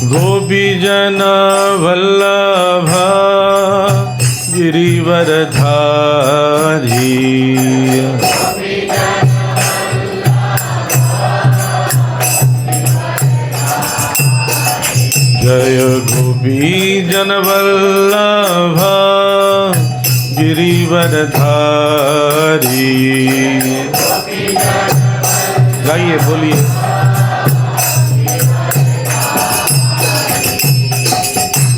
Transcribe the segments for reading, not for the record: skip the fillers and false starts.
गोपीजन वल्लभ गिरिवरधारी जय गोपीजन वल्लभ गिरिवरधारी। गाइए, बोलिए।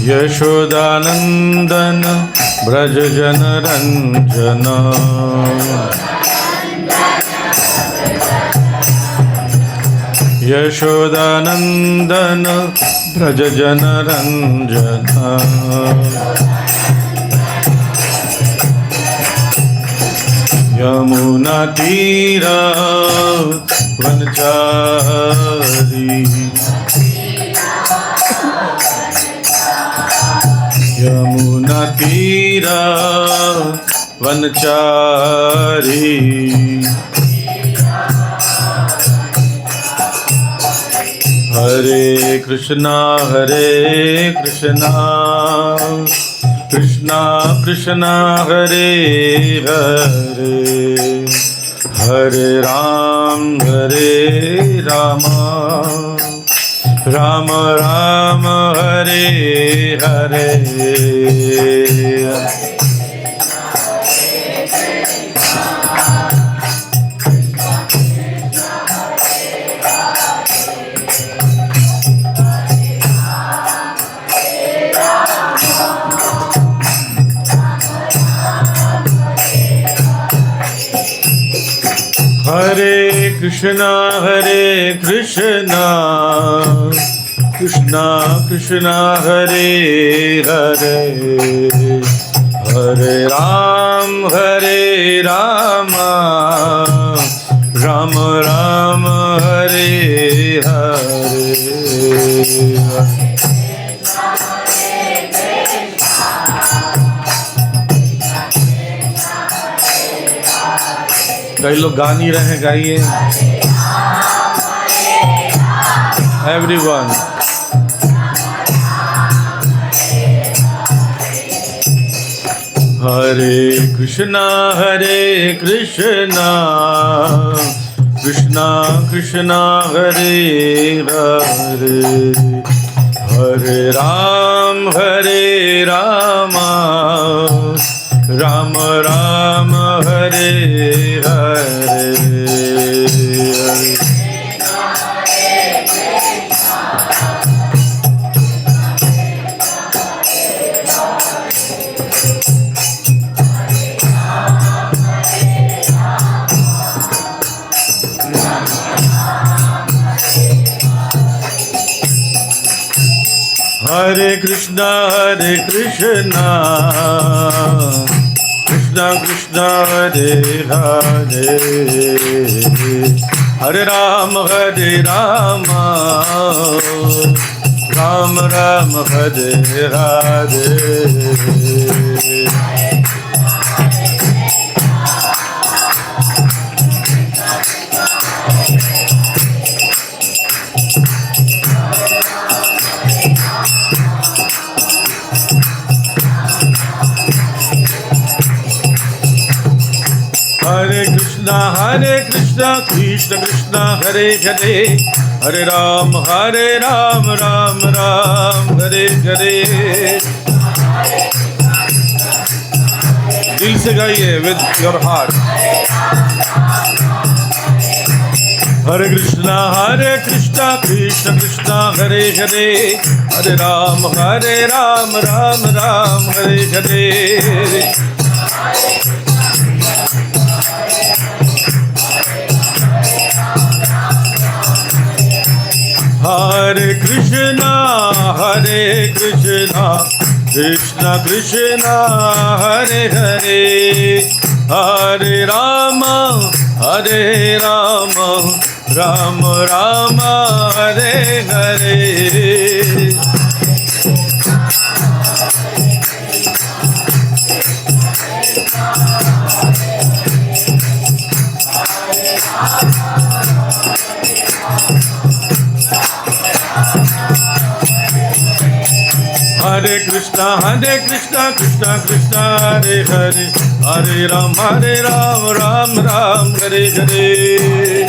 यशोदानंदन ब्रज जन रंजन यशोदानंदन ब्रज जन रंजन यमुना तीरा वनचारी यमुना तीरा वनचारी हरे कृष्णा कृष्णा कृष्णा हरे हरे हरे राम राम राम हरे हरे। हरे कृष्णा कृष्णा कृष्णा हरे हरे हरे राम राम राम हरे हरे। कई लोग गा नहीं रहे, गाइए। एवरीवन। हरे कृष्णा कृष्णा कृष्णा हरे हरे हरे राम राम राम हरे हरे। हरे कृष्णा कृष्णा कृष्णा हरे हरे हरे राम राम राम हरे हरे। हरे कृष्णा कृष्ण कृष्ण हरे हरे हरे राम राम राम हरे हरे। दिल से गाइए, with your heart. Hare Krishna Krishna Krishna Hare Hare Hare Ram Ram Ram Hare Hare. Hare Krishna Krishna Krishna Hare Hare Hare Ram Ram Ram Hare Hare. Hare Krishna, Krishna Krishna, Hare Hare, Hare Ram, Ram Ram, Hare Hare.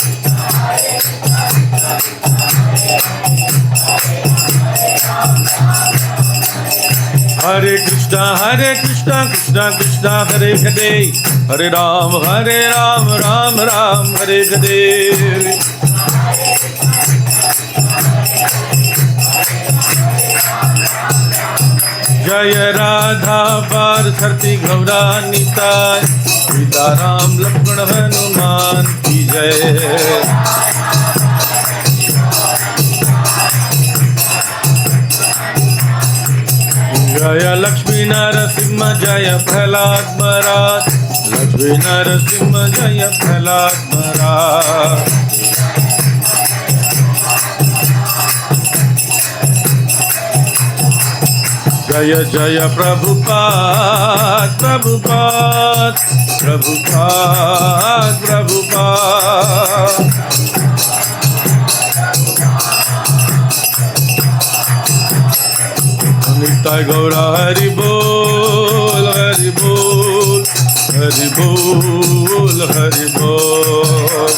Hare Krishna, Krishna Krishna, Hare Hare, Hare Ram, Ram Ram, Hare Hare. जय राधा पार्थी गौरा निताय, सीताराम लक्ष्मण हनुमान की जय। जय लक्ष्मी नरसिंह जय प्रहलाद महाराज, लक्ष्मी नरसिंह जय प्रहलाद महाराज। जय जय प्रभुपाद प्रभुपाद प्रभुपाद प्रभुपाद। निताय गौरा हरि बोल हरि बोल हरि बोल हरि बोल।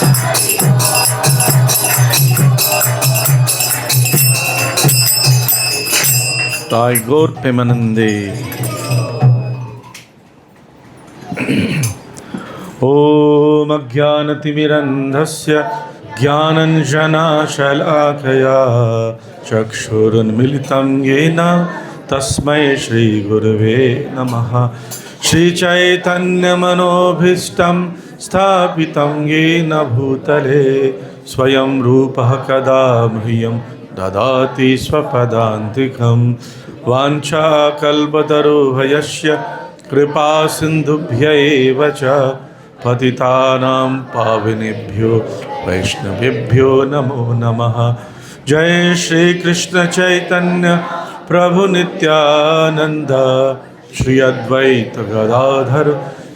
ताई गौर प्रेमानंदे। ओम अज्ञानतिमिरन्धस्य ज्ञानञ्जनशलाकया चक्षुरुन्मिलितं येन तस्मै श्रीगुरवे नमः। श्रीचैतन्यमनोभीष्टं स्थापितं येन भूतले स्वयं रूपः कदा मह्यं ददाति स्वपदान्तिकं। वाञ्छाकल्पतरुभयस्य कृपा सिन्धुभ्य एव च पतितानां पावनेभ्यो वैष्णवेभ्यो नमो नमः। जय श्री कृष्ण चैतन्य प्रभु नित्यानंद, श्री अद्वैत गदाधर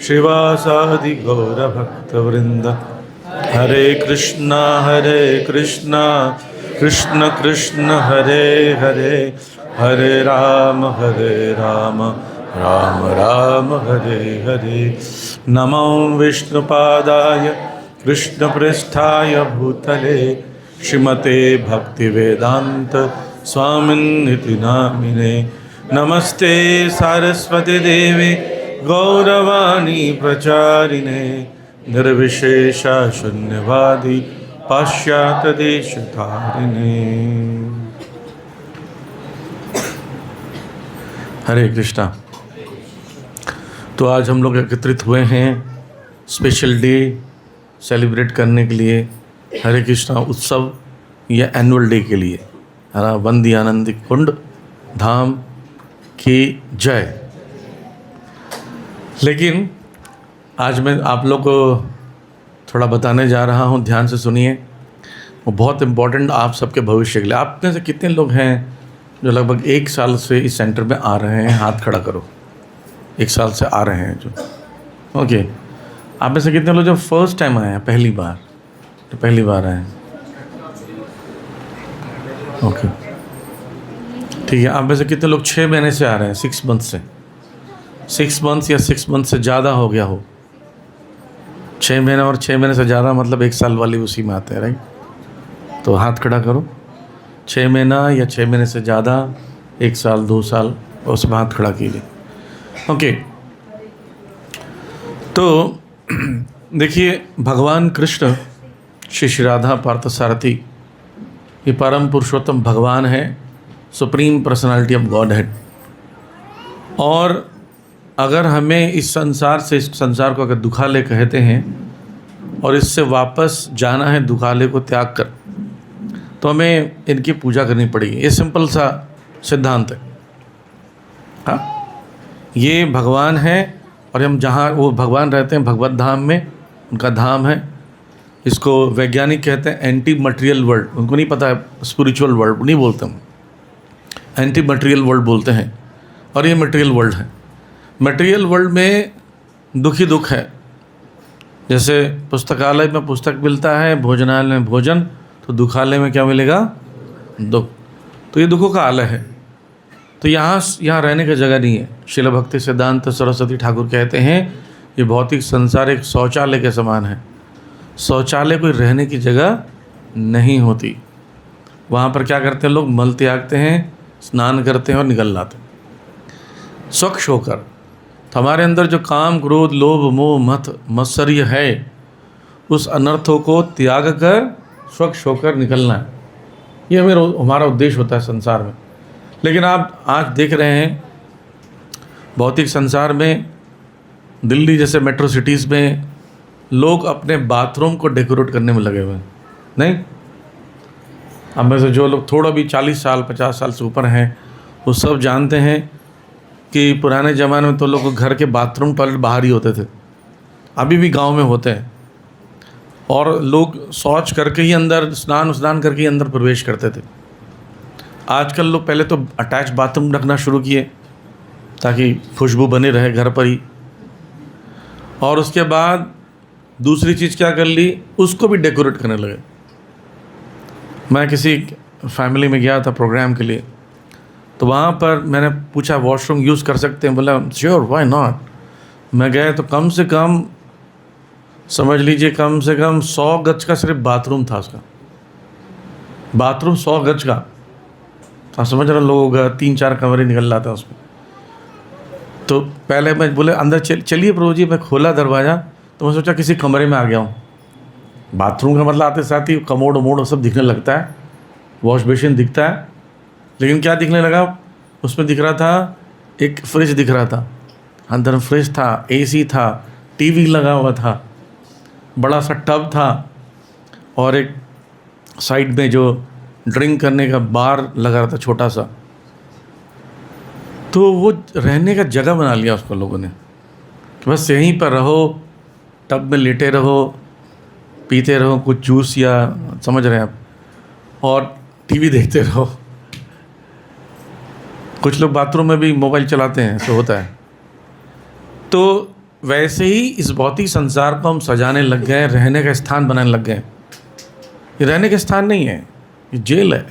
श्रीवासादि गौर भक्तवृंद। हरे कृष्णा कृष्ण कृष्ण हरे हरे, हरे राम राम राम हरे हरे। नमो विष्णुपादाय कृष्णपृष्ठाय भूतले श्रीमते भक्तिवेदांत स्वामिन्निति नामिने। नमस्ते सारस्वती देवी गौरवाणी प्रचारिणे, निर्विशेष शून्यवादी पाश्चात्य देशतारिणे। हरे कृष्णा। तो आज हम लोग एकत्रित हुए हैं स्पेशल डे सेलिब्रेट करने के लिए, हरे कृष्णा उत्सव या एनुअल डे के लिए। हरा वंदी आनंदी कुंड धाम की जय। लेकिन आज मैं आप लोग को थोड़ा बताने जा रहा हूँ, ध्यान से सुनिए। वो बहुत इम्पोर्टेंट आप सबके भविष्य के लिए। आप में से कितने लोग हैं जो लगभग 1 साल से इस सेंटर में आ रहे हैं? हाथ खड़ा करो। 1 साल से आ रहे हैं जो, ओके। आप में से कितने लोग जो फर्स्ट टाइम आए हैं, पहली बार, तो पहली बार आए हैं? ओके, ठीक है। आप में से कितने लोग 6 महीने से आ रहे हैं, 6 मंथ से? 6 मंथ या 6 मंथ से ज़्यादा हो गया हो? 6 महीने और 6 महीने से ज़्यादा मतलब 1 साल वाली उसी में आते हैं, राइट? तो हाथ खड़ा करो। 6 महीना या 6 महीने से ज़्यादा, 1 साल 2 साल, उसमें हाथ खड़ा कीजिए। ओके, तो देखिए, भगवान कृष्ण श्री राधा पार्थसारथी ये परम पुरुषोत्तम भगवान है, supreme personality of God head. और अगर हमें इस संसार से, इस संसार को अगर दुखाले कहते हैं और इससे वापस जाना है दुखाले को त्याग कर, तो हमें इनकी पूजा करनी पड़ेगी। ये सिंपल सा सिद्धांत है। हाँ, ये भगवान है और हम जहाँ वो भगवान रहते हैं भगवत धाम में, उनका धाम है। इसको वैज्ञानिक कहते हैं एंटी मटेरियल वर्ल्ड। उनको नहीं पता है स्पिरिचुअल वर्ल्ड नहीं बोलते हम, एंटी मटेरियल वर्ल्ड बोलते हैं। और ये मटेरियल वर्ल्ड है। मटेरियल वर्ल्ड में दुख ही दुख है। जैसे पुस्तकालय में पुस्तक मिलता है, भोजनालय में भोजन, तो दुखालय में क्या मिलेगा? दुख। तो ये दुखों का आलय है। तो यहाँ रहने की जगह नहीं है। शिल भक्ति सिद्धांत सरस्वती ठाकुर कहते हैं ये भौतिक संसार एक शौचालय के समान है। शौचालय कोई रहने की जगह नहीं होती। वहाँ पर क्या करते हैं लोग? मल त्यागते हैं, स्नान करते हैं और निकल जाते हैं स्वच्छ होकर। तो हमारे अंदर जो काम, क्रोध, लोभ, मोह, मत, मत्सर्य है, उस अनर्थों को त्याग कर स्वच्छ होकर निकलना है। ये हमारा उद्देश्य होता है संसार में। लेकिन आप आज देख रहे हैं भौतिक संसार में, दिल्ली जैसे मेट्रो सिटीज़ में लोग अपने बाथरूम को डेकोरेट करने में लगे हुए हैं। नहीं, अब में से जो लोग थोड़ा भी 40 साल 50 साल से ऊपर हैं वो सब जानते हैं कि पुराने ज़माने में तो लोग घर के बाथरूम टॉयलेट बाहर ही होते थे, अभी भी गांव में होते हैं। और लोग शौच करके ही अंदर, स्नान करके ही अंदर प्रवेश करते थे। आजकल लोग पहले तो अटैच बाथरूम रखना शुरू किए ताकि खुशबू बनी रहे घर पर ही, और उसके बाद दूसरी चीज़ क्या कर ली, उसको भी डेकोरेट करने लगे। मैं किसी फैमिली में गया था प्रोग्राम के लिए, तो वहाँ पर मैंने पूछा वॉशरूम यूज़ कर सकते हैं? बोला श्योर, व्हाई नॉट। मैं गया तो कम से कम समझ लीजिए कम से कम 100 गज का सिर्फ बाथरूम था उसका। बाथरूम 100 गज का, आप समझ रहे लोग 3-4 कमरे निकल जाता है उसमें। तो पहले मैं बोले अंदर चलिए प्रभु जी। मैं खोला दरवाज़ा तो मैं सोचा किसी कमरे में आ गया हूँ। बाथरूम का मतलब आते साथ ही कमोड वमोड सब दिखने लगता है, वॉश बेसिन दिखता है। लेकिन क्या दिखने लगा, उसमें दिख रहा था एक फ्रिज दिख रहा था, अंदर फ्रिज था, एसी था, टीवी लगा हुआ था, बड़ा सा टब था, और एक साइड में जो ड्रिंक करने का बार लगा रहा था छोटा सा। तो वो रहने का जगह बना लिया उसको लोगों ने कि बस यहीं पर रहो, टब में लेटे रहो, पीते रहो कुछ जूस या समझ रहे हैं आप, और टीवी देखते रहो। कुछ लोग बाथरूम में भी मोबाइल चलाते हैं, ऐसा होता है। तो वैसे ही इस भौतिक संसार को हम सजाने लग गए, रहने का स्थान बनाने लग गए। ये रहने का स्थान नहीं है, ये जेल है,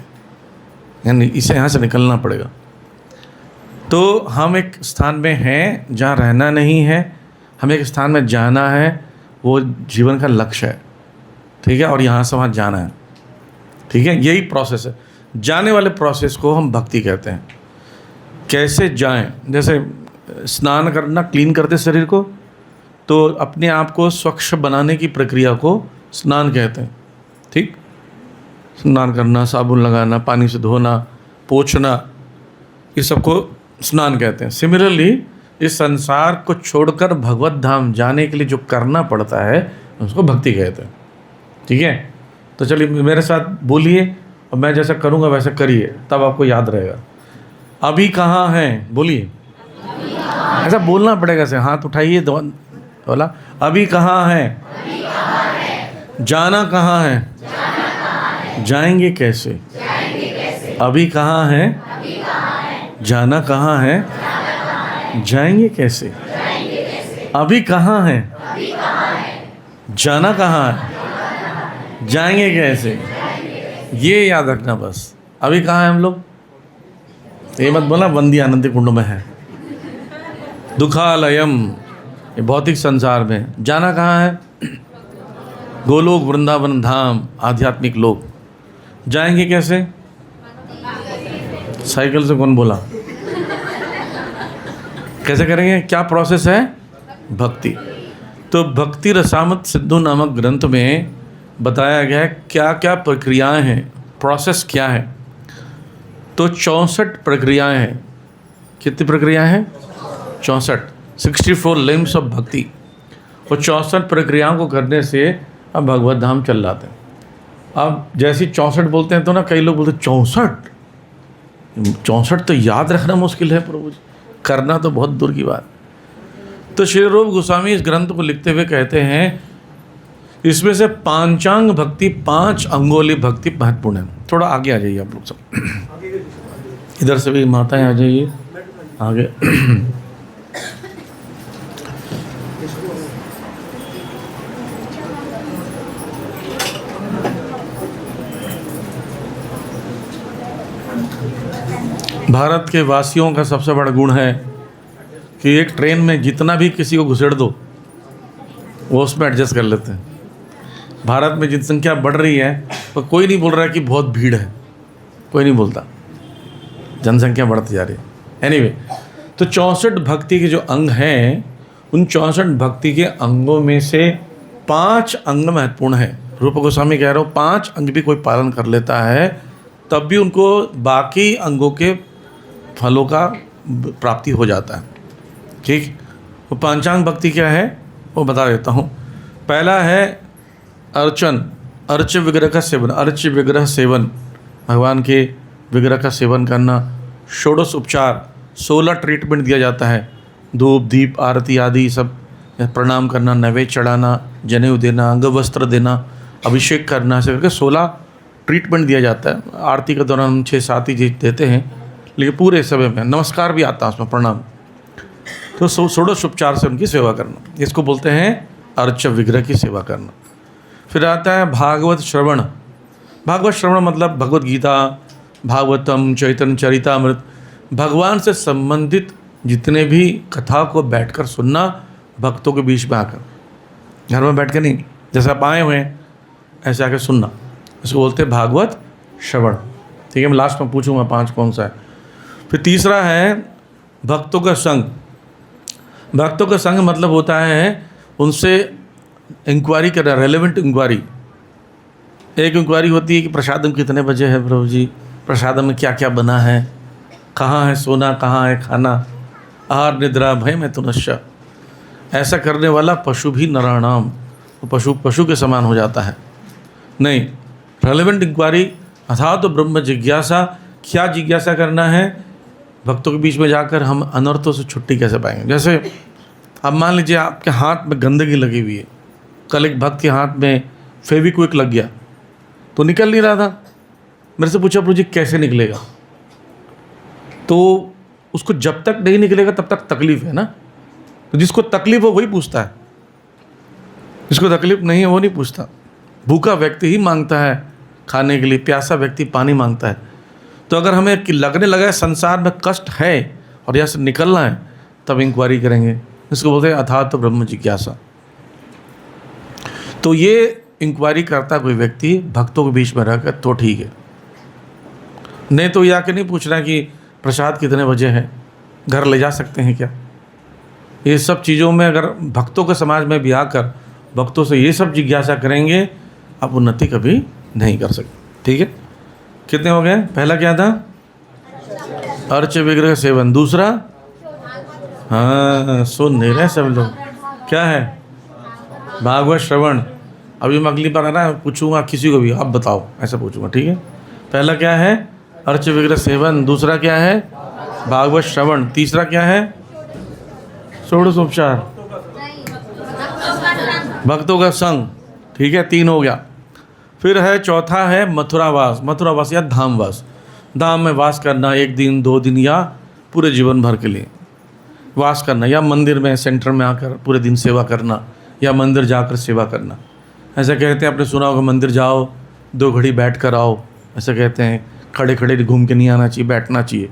यानी इसे यहाँ से निकलना पड़ेगा। तो हम एक स्थान में हैं जहाँ रहना नहीं है, हमें एक स्थान में जाना है, वो जीवन का लक्ष्य है, ठीक है, और यहाँ से वहाँ जाना है, ठीक है। यही प्रोसेस है। जाने वाले प्रोसेस को हम भक्ति कहते हैं। कैसे जाएं? जैसे स्नान करना, क्लीन करते शरीर को, तो अपने आप को स्वच्छ बनाने की प्रक्रिया को स्नान कहते हैं, ठीक। स्नान करना, साबुन लगाना, पानी से धोना, पोंछना, ये सबको स्नान कहते हैं। सिमिलरली इस संसार को छोड़कर भगवत धाम जाने के लिए जो करना पड़ता है उसको भक्ति कहते हैं, ठीक है। तो चलिए मेरे साथ बोलिए, और मैं जैसा करूँगा वैसा करिए, तब आपको याद रहेगा। अभी कहाँ हैं? बोलिए, ऐसा बोलना पड़ेगा। से हाथ उठाइए, बोला अभी कहाँ हैं? जाना कहाँ है? जाएंगे कैसे? अभी कहाँ हैं? जाना कहाँ है? जाएंगे कैसे? अभी कहाँ हैं? जाना कहाँ है? जाएंगे कैसे? ये याद रखना बस। अभी कहाँ हैं हम लोग? ये मत बोला वंदी आनंदी कुंड में है, दुखालयम, ये भौतिक संसार में। जाना कहाँ है? गोलोक, वृंदावन धाम, आध्यात्मिक लोक। जाएंगे कैसे? साइकिल से कौन बोला? कैसे करेंगे? क्या प्रोसेस है? भक्ति। तो भक्ति रसामत सिद्धू नामक ग्रंथ में बताया गया है क्या क्या प्रक्रियाएं हैं, प्रोसेस क्या है। तो 64 प्रक्रियाएं हैं। कितनी प्रक्रियाएं हैं? 64 लिम्स ऑफ भक्ति। और 64 प्रक्रियाओं को करने से अब भगवत धाम चल जाते हैं। अब जैसे 64 बोलते हैं तो ना कई लोग बोलते हैं 64 तो याद रखना मुश्किल है प्रभु जी, करना तो बहुत दूर की बात। तो श्री रूप गोस्वामी इस ग्रंथ को लिखते हुए कहते हैं इसमें से पांचांग भक्ति, 5 अंगोली भक्ति महत्वपूर्ण है। थोड़ा आगे आ जाइए आप लोग सब, इधर से भी माताएं आ जाइए आगे। भारत के वासियों का सबसे बड़ा गुण है कि एक ट्रेन में जितना भी किसी को घुसेड़ दो वो उसमें एडजस्ट कर लेते हैं। भारत में जनसंख्या बढ़ रही है पर कोई नहीं बोल रहा है कि बहुत भीड़ है, कोई नहीं बोलता, जनसंख्या बढ़ती जा रही है। एनीवे, तो 64 भक्ति के जो अंग हैं, उन 64 भक्ति के अंगों में से 5 अंग महत्वपूर्ण है। रूप गोस्वामी कह रहे हो 5 अंग भी कोई पालन कर लेता है तब भी उनको बाकी अंगों के फलों का प्राप्ति हो जाता है। ठीक, वो पांचांग भक्ति क्या है वो बता देता हूँ। पहला है अर्चन, अर्च विग्रह का सेवन, अर्च विग्रह सेवन, भगवान के विग्रह का सेवन करना। षोडश उपचार, 16 ट्रीटमेंट दिया जाता है, धूप दीप आरती आदि सब, प्रणाम करना, नैवेद्य चढ़ाना, जनेऊ देना, अंग वस्त्र देना, अभिषेक करना, ऐसे करके 16 ट्रीटमेंट दिया जाता है। आरती के दौरान हम 6-7 ही देते हैं, लेकिन पूरे समय में नमस्कार भी आता है उसमें, प्रणाम। तो षोडश उपचार से उनकी सेवा करना, इसको बोलते हैं अर्च विग्रह की सेवा करना। फिर आता है भागवत श्रवण। भागवत श्रवण मतलब भगवत गीता, भागवतम, चैतन्य चरितामृत, भगवान से संबंधित जितने भी कथा को बैठकर सुनना, भक्तों के बीच में आकर, घर में बैठ कर नहीं, जैसे आप आए हुए हैं ऐसे आकर सुनना, इसको बोलते हैं भागवत श्रवण। ठीक है, मैं लास्ट में पूछूंगा 5 कौन सा है। फिर तीसरा है भक्तों का संग। भक्तों का संग मतलब होता है उनसे इंक्वायरी करना, रेलेवेंट इंक्वायरी। एक इंक्वायरी होती है कि प्रसादम कितने बजे है प्रभु जी, प्रसादम में क्या क्या बना है, कहाँ है सोना, कहाँ है खाना, आहार निद्रा भय में तुनश्य। ऐसा करने वाला पशु भी नराणाम, तो पशु के समान हो जाता है। नहीं, रेलेवेंट इंक्वायरी अथा तो ब्रह्म जिज्ञासा। क्या जिज्ञासा करना है? भक्तों के बीच में जाकर हम अनर्थों से छुट्टी कैसे पाएंगे। जैसे अब मान लीजिए आपके हाथ में गंदगी लगी हुई है, कल एक भक्त के हाथ में फेविक्विक लग गया तो निकल नहीं रहा था, मेरे से पूछा प्रभु जी कैसे निकलेगा, तो उसको जब तक नहीं निकलेगा तब तक तकलीफ है ना। तो जिसको तकलीफ हो वही पूछता है, जिसको तकलीफ नहीं है वो नहीं पूछता। भूखा व्यक्ति ही मांगता है खाने के लिए, प्यासा व्यक्ति पानी मांगता है। तो अगर हमें लगने लगा है संसार में कष्ट है और यहाँ से निकलना है, तब इंक्वायरी करेंगे, इसको बोलते हैं अथात ब्रह्म जिज्ञासा। तो ये इंक्वायरी करता कोई व्यक्ति भक्तों के बीच में रहकर तो ठीक है। नहीं तो या के नहीं पूछना कि प्रसाद कितने बजे है, घर ले जा सकते हैं क्या। ये सब चीज़ों में अगर भक्तों के समाज में भी आकर भक्तों से ये सब जिज्ञासा करेंगे, आप उन्नति कभी नहीं कर सकते। ठीक है, कितने हो गए? पहला क्या था? अर्च विग्रह सेवन। दूसरा, हाँ सुन नहीं रहे सब लोग, क्या है? भागवत श्रवण। अभी मैं अगली बार है ना पूछूंगा किसी को भी, आप बताओ, ऐसा पूछूंगा। ठीक है, पहला क्या है? अर्च विग्रह सेवन। दूसरा क्या है? भागवत श्रवण। तीसरा क्या है? षोडश उपचार, भक्तों का संग। ठीक है, 3 हो गया। फिर है चौथा है मथुरावास। मथुरावास या धामवास, धाम में वास करना, 1 दिन 2 दिन या पूरे जीवन भर के लिए वास करना, या मंदिर में सेंटर में आकर पूरे दिन सेवा करना, या मंदिर जाकर सेवा करना। ऐसा कहते हैं, आपने सुना होगा, मंदिर जाओ 2 घड़ी बैठ कर आओ, ऐसा कहते हैं। खड़े खड़े घूम के नहीं आना चाहिए, बैठना चाहिए।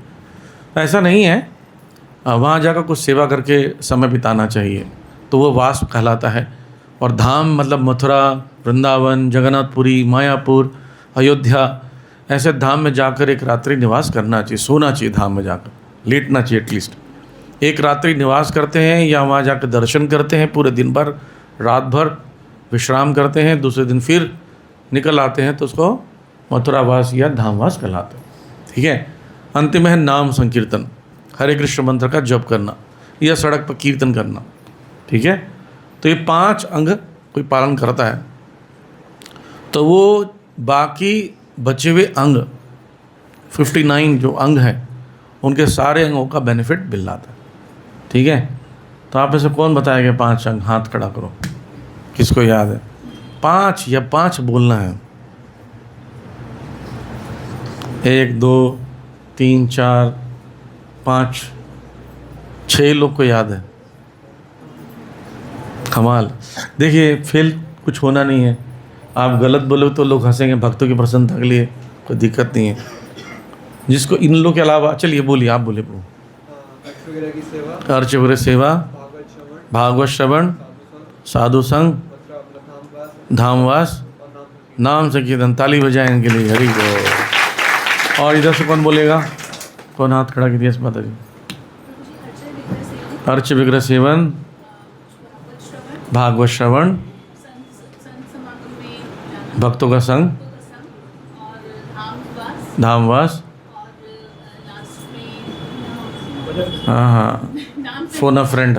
ऐसा नहीं है, वहाँ जाकर कुछ सेवा करके समय बिताना चाहिए, तो वो वास कहलाता है। और धाम मतलब मथुरा, वृंदावन, जगन्नाथपुरी, मायापुर, अयोध्या, ऐसे धाम में जाकर एक रात्रि निवास करना चाहिए, सोना चाहिए धाम में जाकर, लेटना चाहिए एटलीस्ट। एक रात्रि निवास करते हैं या वहाँ जाकर दर्शन करते हैं, पूरे दिन भर रात भर विश्राम करते हैं, दूसरे दिन फिर निकल आते हैं, तो उसको मथुरावास या धामवास कहलाता है। ठीक है, अंतिम है नाम संकीर्तन, हरे कृष्ण मंत्र का जप करना या सड़क पर कीर्तन करना। ठीक है, तो ये 5 अंग कोई पालन करता है तो वो बाकी बचे हुए अंग 59 जो अंग हैं उनके सारे अंगों का बेनिफिट मिल जाता है। ठीक है, तो आप ऐसे कौन बताएगा 5 अंग? हाथ खड़ा करो, किसको याद है? 5 या 5 बोलना है। 1 2 3 4 5 6 लोग को याद है। कमाल। देखिए फेल कुछ होना नहीं है, आप गलत बोलो तो लोग हंसेंगे, भक्तों की प्रसन्नता के लिए कोई दिक्कत नहीं है। जिसको इन लोग के अलावा, चलिए बोलिए, आप बोलिए। अर्च वगैरह की सेवा, अर्च वगैरह सेवा, भागवत श्रवण, भागवत श्रवण, साधु संग, धामवास, नाम संकीर्तन। ताली बजाएं इनके लिए, हरि बोल। और इधर से कौन बोलेगा? कौन हाथ खड़ा कर दिया इस माता जी? अर्च विग्रह सेवन, भागवत श्रवण, भक्तों का संग, धामवास, हाँ हाँ, फोन अ फ्रेंड,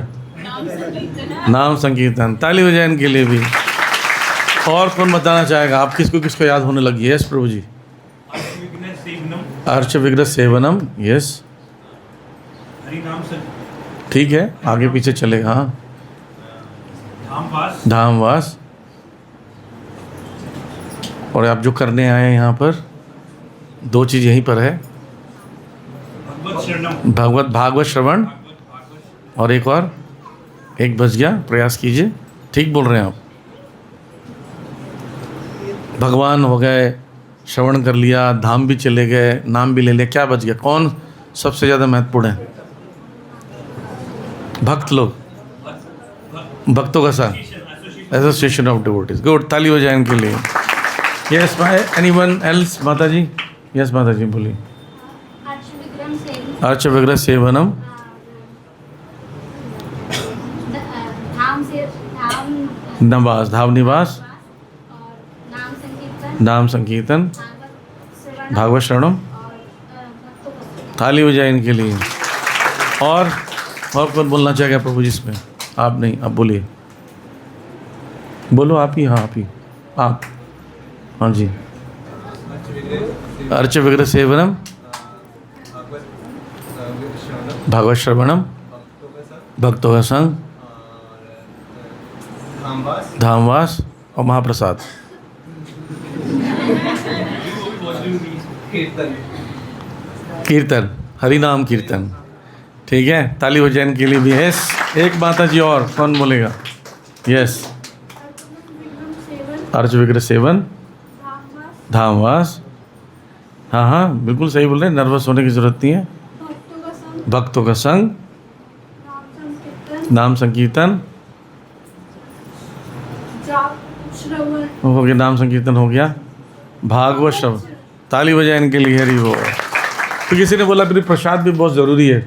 नाम संकीर्तन। ताली बजाएं इनके लिए भी। और कौन बताना चाहेगा? आप किसको किसको याद होने लगी है? यस प्रभु जी। अर्च विग्रह सेवनम, यस, ठीक है, आगे पीछे चलेगा। हाँ, धामवास। और आप जो करने आए हैं यहाँ पर, दो चीज़ यहीं पर है, भागवत श्रवण, और एक और, एक बच गया, प्रयास कीजिए, ठीक बोल रहे हैं आप। भगवान हो गए, श्रवण कर लिया, धाम भी चले गए, नाम भी ले लिया, क्या बच गया? कौन सबसे ज़्यादा महत्वपूर्ण है? भक्त लोग, भक्तों का संग, एसोसिएशन ऑफ डिवोटीज। गुड, ताली हो जाए इनके लिए। Yes my, anyone else? माता जी, यस माता जी बोलिए। अर्च विग्रह सेवनम, नवास, धाम निवास, नाम संकीर्तन, भागवत श्रवणम। ताली हो जाए इनके लिए। और कौन बोलना चाहेगा प्रभु जी इसमें? आप नहीं, आप बोलिए, बोलो आप ही। हाँ आप ही, आप, हाँ जी। अर्च विग्रह सेवनम, भागवत श्रवणम, भक्तों का संग, धामवास, और महाप्रसाद। कीर्तन, हरि नाम कीर्तन, ठीक है। ताली हो जाए इनके लिए भी। यस, एक माता जी और, कौन बोलेगा? यस, अर्च विग्रह सेवन, धामवास, हाँ हाँ बिल्कुल सही बोल रहे हैं, नर्वस होने की जरूरत नहीं है। भक्तों का संग, नाम संकीर्तन हो गया, नाम संकीर्तन हो गया, भागवत श्रवण। ताली बजाए इनके लिए, हरि बोल। तो किसी ने बोला फिर प्रसाद भी बहुत ज़रूरी है।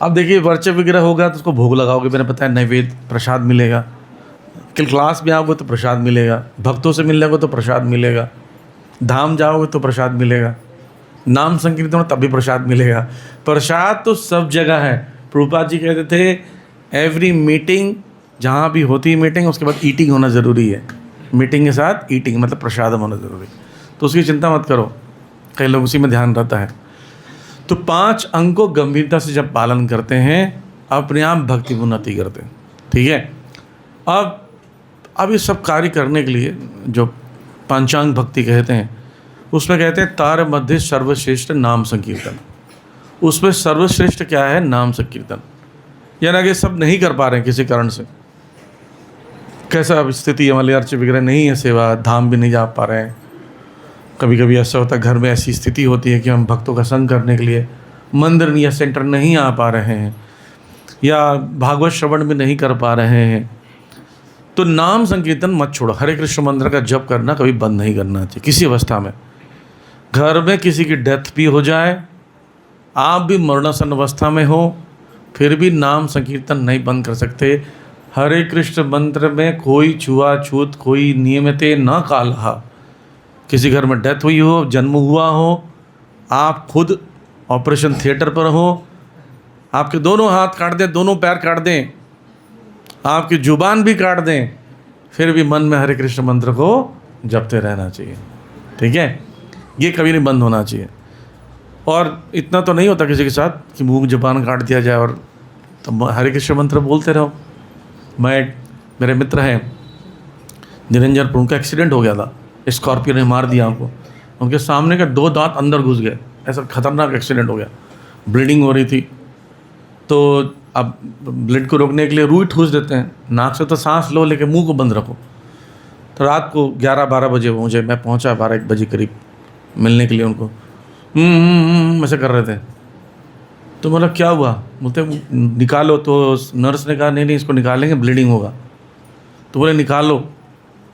अब देखिए, वर्चय विग्रह होगा तो उसको भोग लगाओगे, मैंने पता है, नैवेद्य प्रसाद मिलेगा। क्लास में आओगे तो प्रसाद मिलेगा, भक्तों से मिलने को तो प्रसाद मिलेगा, धाम जाओगे तो प्रसाद मिलेगा, नाम संकीर्तन हो तब भी प्रसाद मिलेगा। प्रसाद तो सब जगह है। प्रभुपाद जी कहते थे एवरी मीटिंग, जहाँ भी होती है मीटिंग, उसके बाद ईटिंग होना ज़रूरी है। मीटिंग के साथ ईटिंग मतलब प्रसाद होना ज़रूरी। तो उसकी चिंता मत करो, कई लोग उसी में ध्यान रहता है। तो 5 अंग को गंभीरता से जब पालन करते हैं, अपने आप भक्ति उन्नति करते हैं, ठीक है। अब ये सब कार्य करने के लिए जो पंचांग भक्ति कहते हैं, उसमें कहते हैं तार मध्य सर्वश्रेष्ठ नाम संकीर्तन। उसमें सर्वश्रेष्ठ क्या है? नाम संकीर्तन। यानी कि सब नहीं कर पा रहे हैं किसी कारण से, कैसा अब स्थिति है, हमारे अर्च विग्रह नहीं है, सेवा धाम भी नहीं जा पा रहे हैं। कभी कभी ऐसा होता है, घर में ऐसी स्थिति होती है कि हम भक्तों का संग करने के लिए मंदिर या सेंटर नहीं आ पा रहे हैं, या भागवत श्रवण भी नहीं कर पा रहे हैं। तो नाम संकीर्तन मत छोड़ो। हरे कृष्ण मंत्र का जप करना कभी बंद नहीं करना चाहिए किसी अवस्था में। घर में किसी की डेथ भी हो जाए, आप भी मरणासन अवस्था में हो, फिर भी नाम संकीर्तन नहीं बंद कर सकते। हरे कृष्ण मंत्र में कोई छुआछूत, कोई नियमते न कालहा। किसी घर में डेथ हुई हो, जन्म हुआ हो, आप खुद ऑपरेशन थिएटर पर हो, आपके दोनों हाथ काट दें, दोनों पैर काट दें, आपकी जुबान भी काट दें, फिर भी मन में हरे कृष्ण मंत्र को जपते रहना चाहिए, ठीक है। ये कभी नहीं बंद होना चाहिए। और इतना तो नहीं होता किसी के साथ कि मुंह जुबान काट दिया जाए और तो हरे कृष्ण मंत्र बोलते रहो। मेरे मित्र हैं निरंजन, उनका एक्सीडेंट हो गया था, स्कॉर्पियो ने मार दिया उनको, उनके सामने के 2 दांत अंदर घुस गए, ऐसा खतरनाक एक्सीडेंट हो गया, ब्लीडिंग हो रही थी। तो अब ब्लड को रोकने के लिए रुई ठूस देते हैं, नाक से तो सांस लो लेकिन मुंह को बंद रखो। तो रात को 11-12 बजे मुझे, मैं पहुंचा 12-1 बजे करीब मिलने के लिए उनको। ऐसे कर रहे थे। तो बोला क्या हुआ? बोलते निकालो। तो नर्स ने कहा नहीं नहीं, इसको निकालेंगे, ब्लीडिंग होगा। तो बोले निकालो।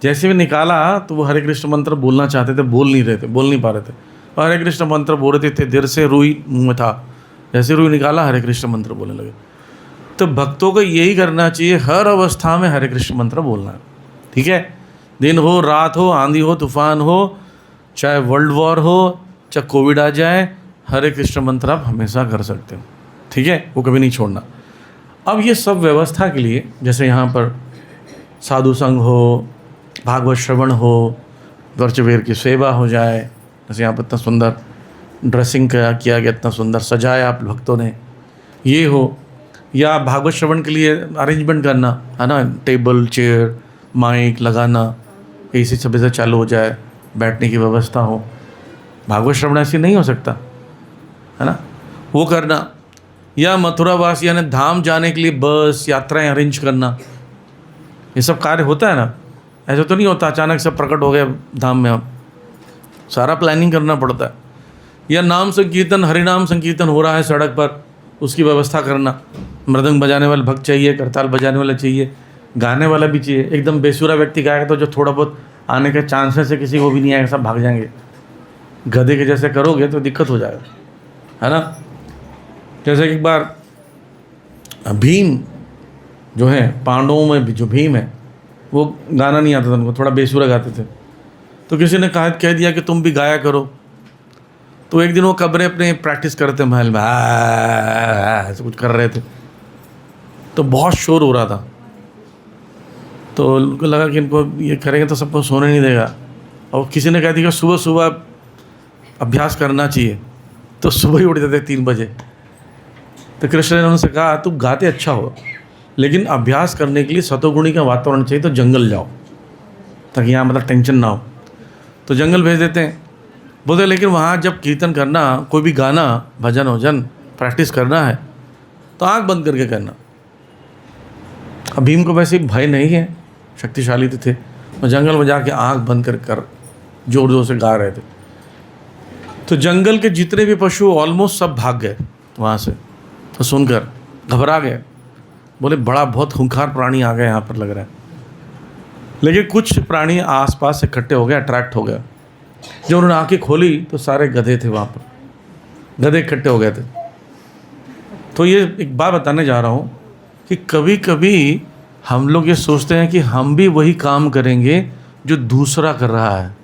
जैसे भी निकाला तो वो हरे कृष्ण मंत्र बोलना चाहते थे, बोल नहीं रहे थे, बोल नहीं पा रहे थे। और हरे कृष्ण मंत्र बोल रहे थे, देर से रुई मुँह में था, जैसे रुई निकाला हरे कृष्ण मंत्र बोलने लगे। तो भक्तों को यही करना चाहिए, हर अवस्था में हरे कृष्ण मंत्र बोलना है। ठीक है, दिन हो रात हो, आंधी हो तूफान हो, चाहे वर्ल्ड वॉर हो, चाहे कोविड आ जाए, हरे कृष्ण मंत्र आप हमेशा कर सकते हो। ठीक है, वो कभी नहीं छोड़ना। अब ये सब व्यवस्था के लिए, जैसे यहाँ पर साधु संग हो, भागवत श्रवण हो, वर्चवेर की सेवा हो जाए, जैसे यहाँ पर इतना सुंदर ड्रेसिंग किया गया, इतना सुंदर सजाया आप भक्तों ने, ये हो, या भागवत श्रवण के लिए अरेंजमेंट करना है ना, टेबल चेयर माइक लगाना, एसी सब ऐसा चालू हो जाए, बैठने की व्यवस्था हो। भागवत श्रवण ऐसे नहीं हो सकता है ना, वो करना। या मथुरावास यानी धाम जाने के लिए बस यात्राएं अरेंज करना, ये सब कार्य होता है ना। ऐसा तो नहीं होता अचानक से प्रकट हो गया धाम में, अब सारा प्लानिंग करना पड़ता है। या नाम संकीर्तन, हरिनाम संकीर्तन हो रहा है सड़क पर, उसकी व्यवस्था करना। मृदंग बजाने वाला भक्त चाहिए, करताल बजाने वाला चाहिए, गाने वाला भी चाहिए। एकदम बेसुरा व्यक्ति गाएगा तो जो थोड़ा बहुत आने के चांसेस है किसी को भी नहीं आएगा, सब भाग जाएंगे। गधे के जैसे करोगे तो दिक्कत हो जाएगा, है ना। जैसे एक बार भीम जो है, पांडवों में भी जो भीम है, वो गाना नहीं आता था उनको, थोड़ा बेसुरा गाते थे। तो किसी ने कह दिया कि तुम भी गाया करो। तो एक दिन वो कब्रें अपने प्रैक्टिस करते महल में, ऐसे कुछ कर रहे थे, तो बहुत शोर हो रहा था। तो उनको लगा कि इनको ये करेंगे तो सबको सोने नहीं देगा। और किसी ने कह दिया कि सुबह सुबह अभ्यास करना चाहिए, तो सुबह ही उठ जाते 3 बजे। तो कृष्ण ने उनसे कहा तुम गाते अच्छा हो, लेकिन अभ्यास करने के लिए सतोगुणी का वातावरण चाहिए, तो जंगल जाओ ताकि यहाँ मतलब टेंशन ना हो। तो जंगल भेज देते हैं। बोलते लेकिन वहाँ जब कीर्तन करना, कोई भी गाना भजन वजन प्रैक्टिस करना है तो आँख बंद करके करना। अब भीम को वैसे भय नहीं है, शक्तिशाली तो थे, वो जंगल में जाके आँख बंद कर जोर जोर से गा रहे थे। तो जंगल के जितने भी पशु ऑलमोस्ट सब भाग गए वहाँ से। तो सुनकर घबरा गए, बोले बड़ा बहुत खूंखार प्राणी आ गए यहाँ पर लग रहा है। लेकिन कुछ प्राणी आसपास इकट्ठे हो गए, अट्रैक्ट हो गए। जब उन्होंने आँखें खोली तो सारे गधे थे वहाँ पर, गधे इकट्ठे हो गए थे। तो ये एक बात बताने जा रहा हूँ कि कभी कभी हम लोग ये सोचते हैं कि हम भी वही काम करेंगे जो दूसरा कर रहा है।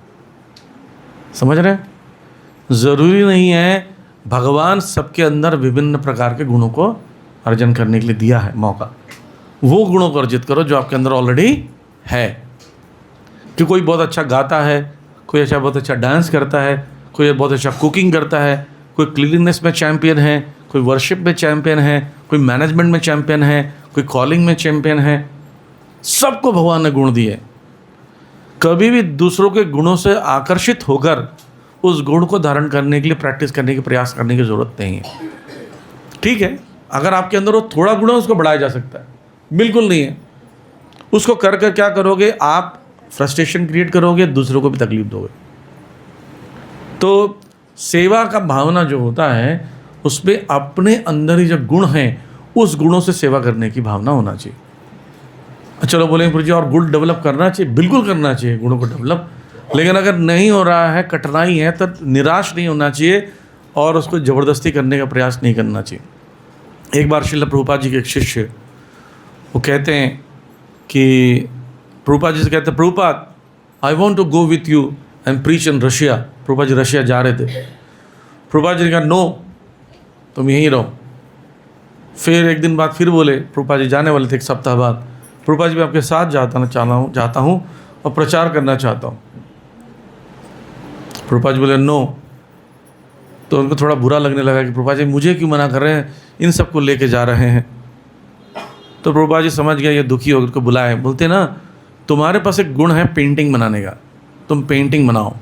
समझ रहे हैं? ज़रूरी नहीं है। भगवान सबके अंदर विभिन्न प्रकार के गुणों को अर्जन करने के लिए दिया है मौका। वो गुणों को अर्जित करो जो आपके अंदर ऑलरेडी है। कि कोई बहुत अच्छा गाता है, कोई अच्छा बहुत अच्छा डांस करता है, कोई बहुत अच्छा कुकिंग करता है, कोई क्लीननेस में चैम्पियन है, कोई वर्शिप में चैम्पियन है, कोई मैनेजमेंट में चैम्पियन है, कोई कॉलिंग में चैम्पियन है। सबको भगवान ने गुण दिए। कभी भी दूसरों के गुणों से आकर्षित होकर उस गुण को धारण करने के लिए प्रैक्टिस करने की प्रयास करने की ज़रूरत नहीं है। ठीक है, अगर आपके अंदर वो थोड़ा गुण है उसको बढ़ाया जा सकता है, बिल्कुल नहीं है। उसको कर कर क्या करोगे आप? फ्रस्ट्रेशन क्रिएट करोगे, दूसरों को भी तकलीफ दोगे। तो सेवा का भावना जो होता है उसमें अपने अंदर ही जो गुण हैं उस गुणों से सेवा करने की भावना होना चाहिए। चलो बोलेंगे प्रभु जी और गुण डेवलप करना चाहिए, बिल्कुल करना चाहिए गुणों को डेवलप। लेकिन अगर नहीं हो रहा है, कठिनाई है, तो निराश नहीं होना चाहिए और उसको ज़बरदस्ती करने का प्रयास नहीं करना चाहिए। एक बार श्रील प्रभुपाद जी के एक शिष्य वो कहते हैं कि प्रभुपाद जी से कहते हैं Prabhupada I want to go with you and preach in Russia. Prabhupada ji Russia जा रहे थे। प्रभुपाद जी ने कहा नो, तुम यहीं रहो। फिर एक दिन बाद फिर बोले, प्रभुपाद जी जाने वाले थे एक सप्ताह बाद, प्रभुपाद जी मैं आपके साथ जाता हूँ और प्रचार करना चाहता हूँ। प्रभुपाद जी बोले नो। तो उनको थोड़ा बुरा लगने लगा कि प्रभुपाद जी मुझे क्यों मना कर रहे हैं, इन सबको लेके जा रहे हैं। तो प्रभुपाद जी समझ गया ये दुखी हो, उनको बुलाए। बोलते ना तुम्हारे पास एक गुण है पेंटिंग बनाने का, तुम पेंटिंग बनाओ।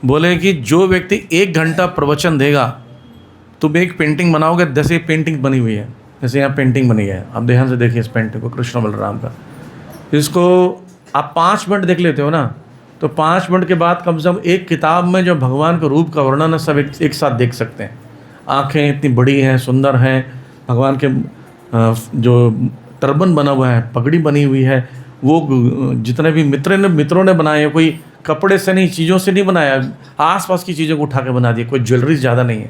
बोले कि जो व्यक्ति 1 घंटा प्रवचन देगा, तुम एक पेंटिंग बनाओगे, 10 पेंटिंग बनी हुई है। जैसे यहाँ पेंटिंग बनी है, आप ध्यान से देखिए इस पेंटिंग को, कृष्ण बलराम का। इसको आप 5 मिनट देख लेते हो ना, तो 5 मिनट के बाद कम से कम एक किताब में जो भगवान के रूप का वर्णन है सब एक साथ देख सकते हैं। आँखें इतनी बड़ी हैं, सुंदर हैं, भगवान के जो टर्बन बना हुआ है, पगड़ी बनी हुई है, वो जितने भी मित्रों ने बनाए हैं, कोई कपड़े से नहीं, चीज़ों से नहीं बनाया, आसपास की चीज़ों को उठा के बना दिया, कोई ज्वेलरी ज़्यादा नहीं है।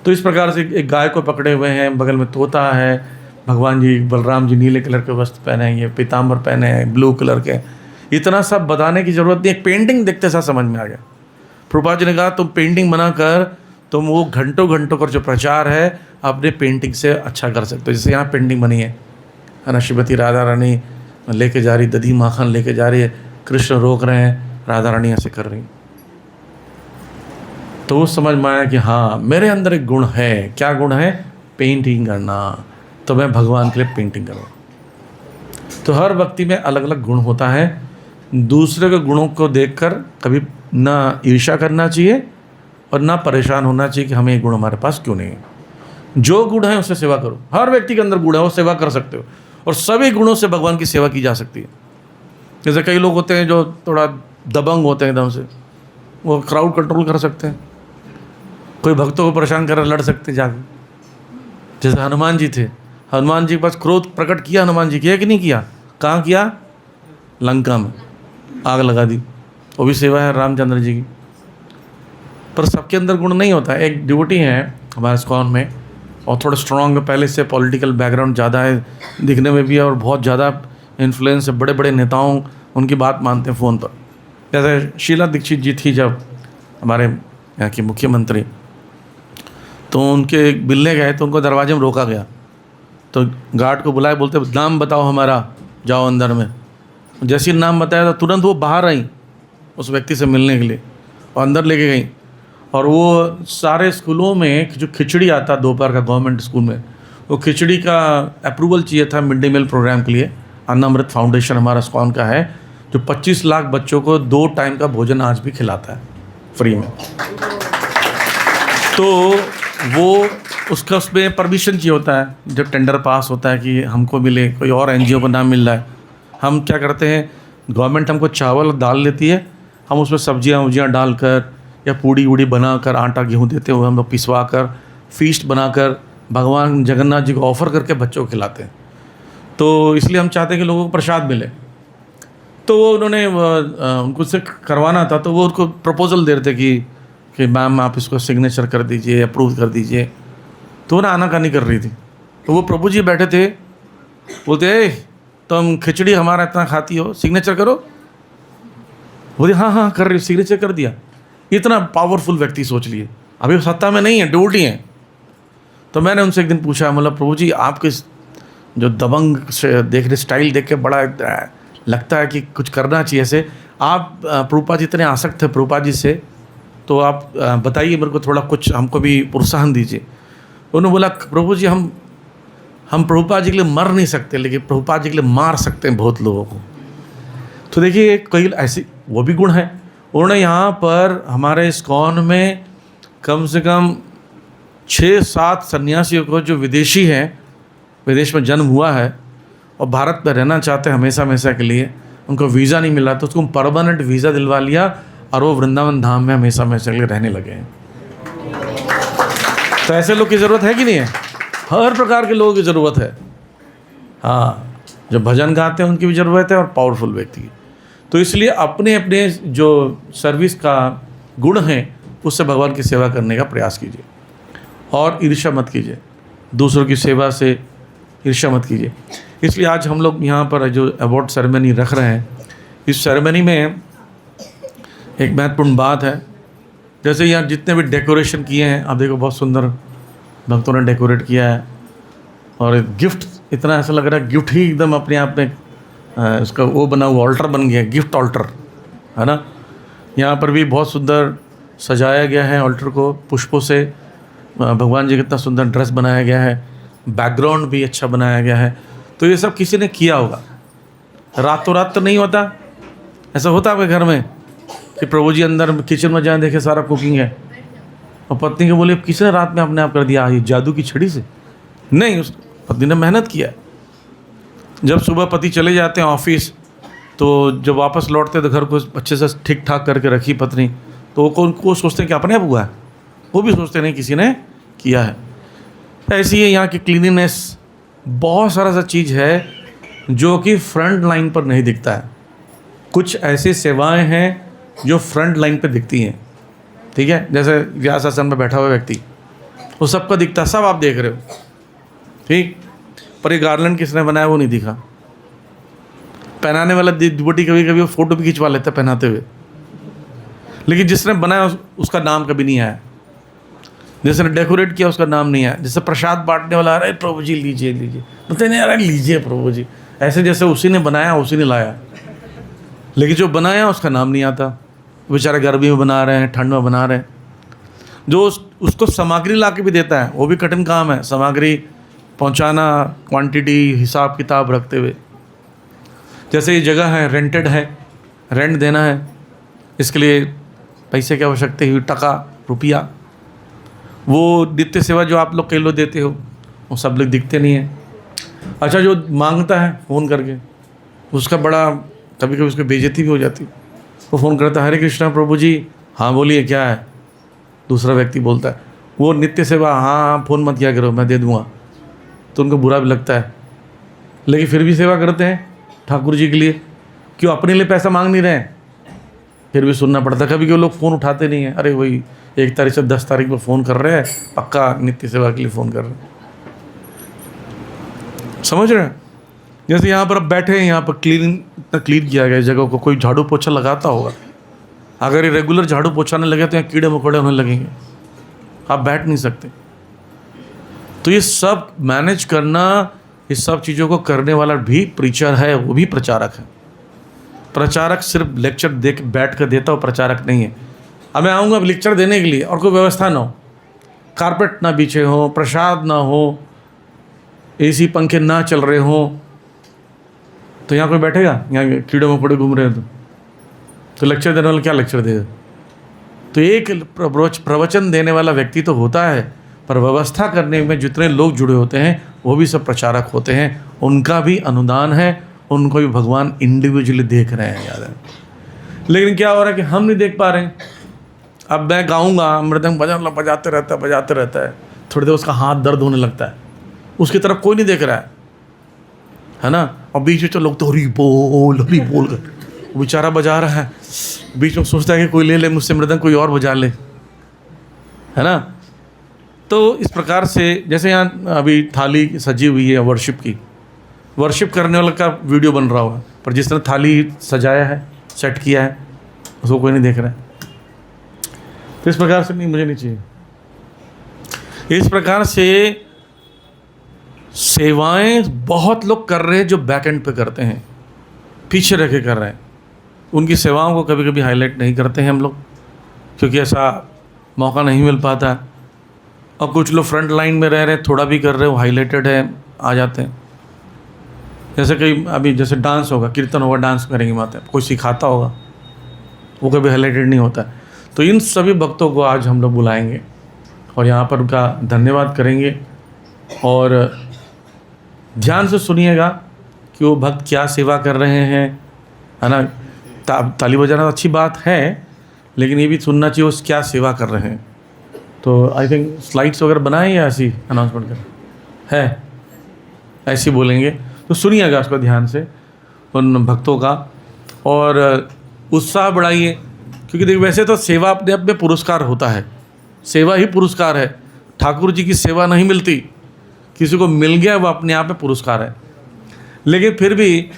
तो इस प्रकार से एक गाय को पकड़े हुए हैं, बगल में तोता है, भगवान जी बलराम जी नीले कलर के वस्त्र पहने हैं, ये पीताम्बर पहने हैं ब्लू कलर के। इतना सब बताने की ज़रूरत नहीं, एक पेंटिंग देखते साथ समझ में आ गया। प्रभुपाद जी ने कहा तुम पेंटिंग बना कर तुम वो घंटों घंटों का जो प्रचार है अपने पेंटिंग से अच्छा कर सकते हो। जैसे यहाँ पेंटिंग बनी है ना, श्रीमती राधा रानी लेके जा रही, दधी माखन लेके जा रही है, कृष्ण रोक रहे हैं, राधा रानी ऐसे कर रही। तो वो समझ में आया कि हाँ मेरे अंदर एक गुण है। क्या गुण है? पेंटिंग करना। तो मैं भगवान के लिए पेंटिंग करूँ। तो हर व्यक्ति में अलग अलग गुण होता है। दूसरे के गुणों को देखकर कभी ना ईर्ष्या करना चाहिए और ना परेशान होना चाहिए कि हमें ये गुण हमारे पास क्यों नहीं है। जो गुण है उससे सेवा करो। हर व्यक्ति के अंदर गुण है, वो सेवा कर सकते हो, और सभी गुणों से भगवान की सेवा की जा सकती है। जैसे कई लोग होते हैं जो थोड़ा दबंग होते हैं एकदम से, वो क्राउड कंट्रोल कर सकते हैं, कोई भक्तों को परेशान कर लड़ सकते हैं जाके। जैसे हनुमान जी थे, हनुमान जी के पास क्रोध प्रकट किया, हनुमान जी किया कि नहीं किया? कहाँ किया? लंका में आग लगा दी। वो भी सेवा है रामचंद्र जी की। पर सबके अंदर गुण नहीं होता। एक डिवोटी है हमारे इस्कॉन में, और थोड़ा स्ट्रॉन्ग है, पहले से पॉलिटिकल बैकग्राउंड ज़्यादा है, दिखने में भी है, और बहुत ज़्यादा इन्फ्लुएंस है, बड़े बड़े नेताओं उनकी बात मानते हैं फ़ोन पर। जैसे शीला दीक्षित जी थी जब हमारे यहाँ की मुख्यमंत्री, तो उनके मिलने गए तो उनको दरवाजे में रोका गया। तो गार्ड को बुलाए, बोलते नाम बताओ हमारा, जाओ अंदर में। जैसे ही नाम बताया तो तुरंत वो बाहर आई उस व्यक्ति से मिलने के लिए, और अंदर लेके गई। और वो सारे स्कूलों में जो खिचड़ी आता दोपहर का गवर्नमेंट स्कूल में, वो खिचड़ी का अप्रूवल चाहिए था मिड डे मील प्रोग्राम के लिए। अन्नामृत फाउंडेशन हमारा इस्कॉन का है, जो 25 लाख बच्चों को 2 टाइम का भोजन आज भी खिलाता है फ्री में। तो वो उसका उसमें परमिशन चाहिए होता है, जब टेंडर पास होता है कि हमको मिले, कोई और एनजीओ को ना मिल रहा है। हम क्या करते हैं, गवर्नमेंट हमको चावल और दाल देती है, हम उसमें सब्जियां वब्जियाँ डालकर या पूड़ी वूड़ी बनाकर, आटा गेहूँ देते हुए हम लोग पिसवा कर फीस्ट बनाकर भगवान जगन्नाथ जी को ऑफ़र करके बच्चों को खिलाते हैं। तो इसलिए हम चाहते हैं कि लोगों को प्रसाद मिले। तो वो उन्होंने उनको से करवाना था, तो वो उनको प्रपोज़ल दे रहे थे कि मैम आप इसको सिग्नेचर कर दीजिए, अप्रूव कर दीजिए। तो ना आनाकानी कर रही थी। तो वो प्रभु जी बैठे थे, बोलते तुम खिचड़ी हमारा इतना खाती हो, सिग्नेचर करो। बोले हाँ हाँ कर रही, सिग्नेचर कर दिया। इतना पावरफुल व्यक्ति सोच लिए, अभी सत्ता में नहीं है, ड्यूटी हैं। तो मैंने उनसे एक दिन पूछा, मतलब प्रभु जी आपके जो दबंग से देख रहे स्टाइल देख के बड़ा लगता है कि कुछ करना चाहिए ऐसे, आप प्रभुपाद जी इतने आसक्त थे प्रभुपाद जी से, तो आप बताइए मेरे को थोड़ा कुछ, हमको भी प्रोत्साहन दीजिए। उन्होंने बोला प्रभु जी हम प्रभुपाद जी के लिए मर नहीं सकते, लेकिन प्रभुपाद जी के लिए मार सकते हैं बहुत लोगों को। तो देखिए कई ऐसी वो भी गुण है। उन्होंने यहाँ पर हमारे इस्कॉन में कम से कम 6-7 सन्यासियों को जो विदेशी हैं, विदेश में जन्म हुआ है और भारत में रहना चाहते हैं हमेशा के लिए, उनको वीज़ा नहीं मिला तो उसको परमानेंट वीज़ा दिलवा लिया, और वो वृंदावन धाम में हमेशा के लिए रहने लगे हैं। तो ऐसे लोग की ज़रूरत है कि नहीं है? हर प्रकार के लोगों की ज़रूरत है। हाँ, जो भजन गाते हैं उनकी भी ज़रूरत है, और पावरफुल व्यक्ति की। तो इसलिए अपने अपने जो सर्विस का गुण है उससे भगवान की सेवा करने का प्रयास कीजिए, और ईर्ष्या मत कीजिए, दूसरों की सेवा से ईर्ष्या मत कीजिए। इसलिए आज हम लोग यहाँ पर जो अवार्ड सेरेमनी रख रहे हैं, इस सेरेमनी में एक महत्वपूर्ण बात है। जैसे यहाँ जितने भी डेकोरेशन किए हैं, आप देखो बहुत सुंदर भक्तों ने डेकोरेट किया है, और गिफ्ट इतना ऐसा लग रहा है गिफ्ट ही एकदम अपने आप में इसका वो बना हुआ ऑल्टर बन गया, गिफ्ट ऑल्टर है ना। यहाँ पर भी बहुत सुंदर सजाया गया है ऑल्टर को पुष्पों से, भगवान जी का इतना सुंदर ड्रेस बनाया गया है, बैकग्राउंड भी अच्छा बनाया गया है। तो ये सब किसी ने किया होगा, रातों रात तो नहीं होता। ऐसा होता है आपके घर में कि प्रभु जी अंदर किचन में जाए देखे सारा कुकिंग है, और पत्नी को बोले किसने रात में अपने आप कर दिया, ये जादू की छड़ी से? नहीं, उस पत्नी ने मेहनत किया। जब सुबह पति चले जाते हैं ऑफिस, तो जब वापस लौटते तो घर को अच्छे से ठीक ठाक करके रखी पत्नी, तो वो सोचते हैं कि अपने आप हुआ है, वो भी सोचते नहीं किसी ने किया है। ऐसी है यहाँ की क्लीनिनेस, बहुत सारा सा चीज़ है जो कि फ्रंट लाइन पर नहीं दिखता है। कुछ ऐसी सेवाएं हैं जो फ्रंट लाइन पे दिखती हैं, ठीक है। जैसे व्यास आसन में बैठा हुआ व्यक्ति, वो सबका दिखता है, सब आप देख रहे हो, ठीक। पर ये गार्लैंड किसने बनाया वो नहीं दिखा। पहनाने वाला डिवोटी कभी कभी वो फोटो भी खिंचवा लेता है पहनाते हुए, लेकिन जिसने बनाया उसका नाम कभी नहीं आया, जिसने डेकोरेट किया उसका नाम नहीं आया। जैसे प्रसाद बांटने वाला, अरे प्रभु जी लीजिए लीजिए, बोलते नहीं अरे लीजिए प्रभु जी, ऐसे जैसे उसी ने बनाया उसी ने लाया, लेकिन जो बनाया उसका नाम नहीं आता। बेचारे गर्मी में बना रहे हैं, ठंड में बना रहे हैं। जो उसको सामग्री ला के भी देता है वो भी कठिन काम है, सामग्री पहुंचाना, क्वांटिटी हिसाब किताब रखते हुए। जैसे ये जगह है, रेंटेड है, रेंट देना है, इसके लिए पैसे की आवश्यकता हुई, टका रुपया। वो नित्य सेवा जो आप लोग कई लोग देते हो वो सब लोग दिखते नहीं हैं। अच्छा, जो मांगता है फ़ोन करके, उसका बड़ा कभी कभी उसकी बेइज्जती भी हो जाती। वो फ़ोन करता है, हरे कृष्णा प्रभु जी, हाँ बोलिए क्या है। दूसरा व्यक्ति बोलता है, वो नित्य सेवा, हाँ फ़ोन मत किया करो मैं दे दूँगा। तो उनको बुरा भी लगता है, लेकिन फिर भी सेवा करते हैं ठाकुर जी के लिए। क्यों? अपने लिए पैसा मांग नहीं रहे हैं, फिर भी सुनना पड़ता है। कभी कभी लोग फ़ोन उठाते नहीं हैं, अरे वही 1 तारीख से 10 तारीख पर फ़ोन कर रहे हैं, पक्का नित्य सेवा के लिए फ़ोन कर रहे हैं। समझ रहे हैं? जैसे यहाँ पर अब बैठे हैं, यहाँ पर क्लीन किया गया जगह को, कोई झाड़ू पोछा लगाता होगा। अगर ये रेगुलर झाड़ू पोछाने लगे तो यहाँ कीड़े मकोड़े होने लगेंगे, आप बैठ नहीं सकते। तो ये सब मैनेज करना, इस सब चीज़ों को करने वाला भी प्रीचर है, वो भी प्रचारक है। प्रचारक सिर्फ लेक्चर दे के बैठ कर देता हो, प्रचारक नहीं है। अब मैं आऊँगा अब लेक्चर देने के लिए और कोई व्यवस्था ना हो, कारपेट ना बिछे हो, प्रसाद ना हो, एसी पंखे ना चल रहे हो, तो यहाँ कोई बैठेगा? यहाँ कीड़े मकोड़े घूम रहे हैं तो लेक्चर देने वाला क्या लेक्चर देगा? तो एक प्रवचन देने वाला व्यक्ति तो होता है, पर व्यवस्था करने में जितने लोग जुड़े होते हैं वो भी सब प्रचारक होते हैं। उनका भी अनुदान है, उनको भी भगवान इंडिविजुअली देख रहे हैं, याद है। लेकिन क्या हो रहा है कि हम नहीं देख पा रहे हैं। अब मैं गाऊंगा, मृदंग बजाते रहता है, थोड़ी देर उसका हाथ दर्द होने लगता है, उसकी तरफ कोई नहीं देख रहा है ना। और बीच में तो लोग तो हरी बोल कर, वो बेचारा बजा रहा है, बीच में सोचता है कि कोई ले ले मुझसे मृदंग, कोई और बजा ले, है ना। तो इस प्रकार से जैसे यहाँ अभी थाली सजी हुई है वर्शिप की, वर्शिप करने वाले का वीडियो बन रहा हुआ, पर जिसने थाली सजाया है, सेट किया है, उसको कोई नहीं देख रहा है। तो इस प्रकार से नहीं, मुझे नहीं चाहिए। इस प्रकार से सेवाएं बहुत लोग कर रहे हैं जो बैक एंड पे करते हैं, पीछे रह के कर रहे हैं। उनकी सेवाओं को कभी कभी हाईलाइट नहीं करते हैं हम लोग, क्योंकि ऐसा मौका नहीं मिल पाता। और कुछ लोग फ्रंट लाइन में रह रहे हैं, थोड़ा भी कर रहे हो, हाईलाइटेड है, आ जाते हैं। जैसे कहीं अभी जैसे डांस होगा, कीर्तन होगा, डांस करेंगे माता, कोई सिखाता होगा, वो कभी हाईलाइटेड नहीं होता। तो इन सभी भक्तों को आज हम लोग बुलाएंगे और यहाँ पर उनका धन्यवाद करेंगे। और ध्यान से सुनिएगा कि वो भक्त क्या सेवा कर रहे हैं, है ना। ताली बजाना अच्छी बात है, लेकिन ये भी सुनना चाहिए वो क्या सेवा कर रहे हैं। तो आई थिंक स्लाइड्स वगैरह बनाए या ऐसी अनाउंसमेंट कर है, ऐसे बोलेंगे। तो सुनिएगा उसको ध्यान से, उन भक्तों का, और उत्साह बढ़ाइए। क्योंकि देखिए वैसे तो सेवा अपने आप में पुरस्कार होता है, सेवा ही पुरस्कार है। ठाकुर जी की सेवा नहीं मिलती, किसी को मिल गया वो अपने आप में पुरस्कार है। लेकिन फिर भी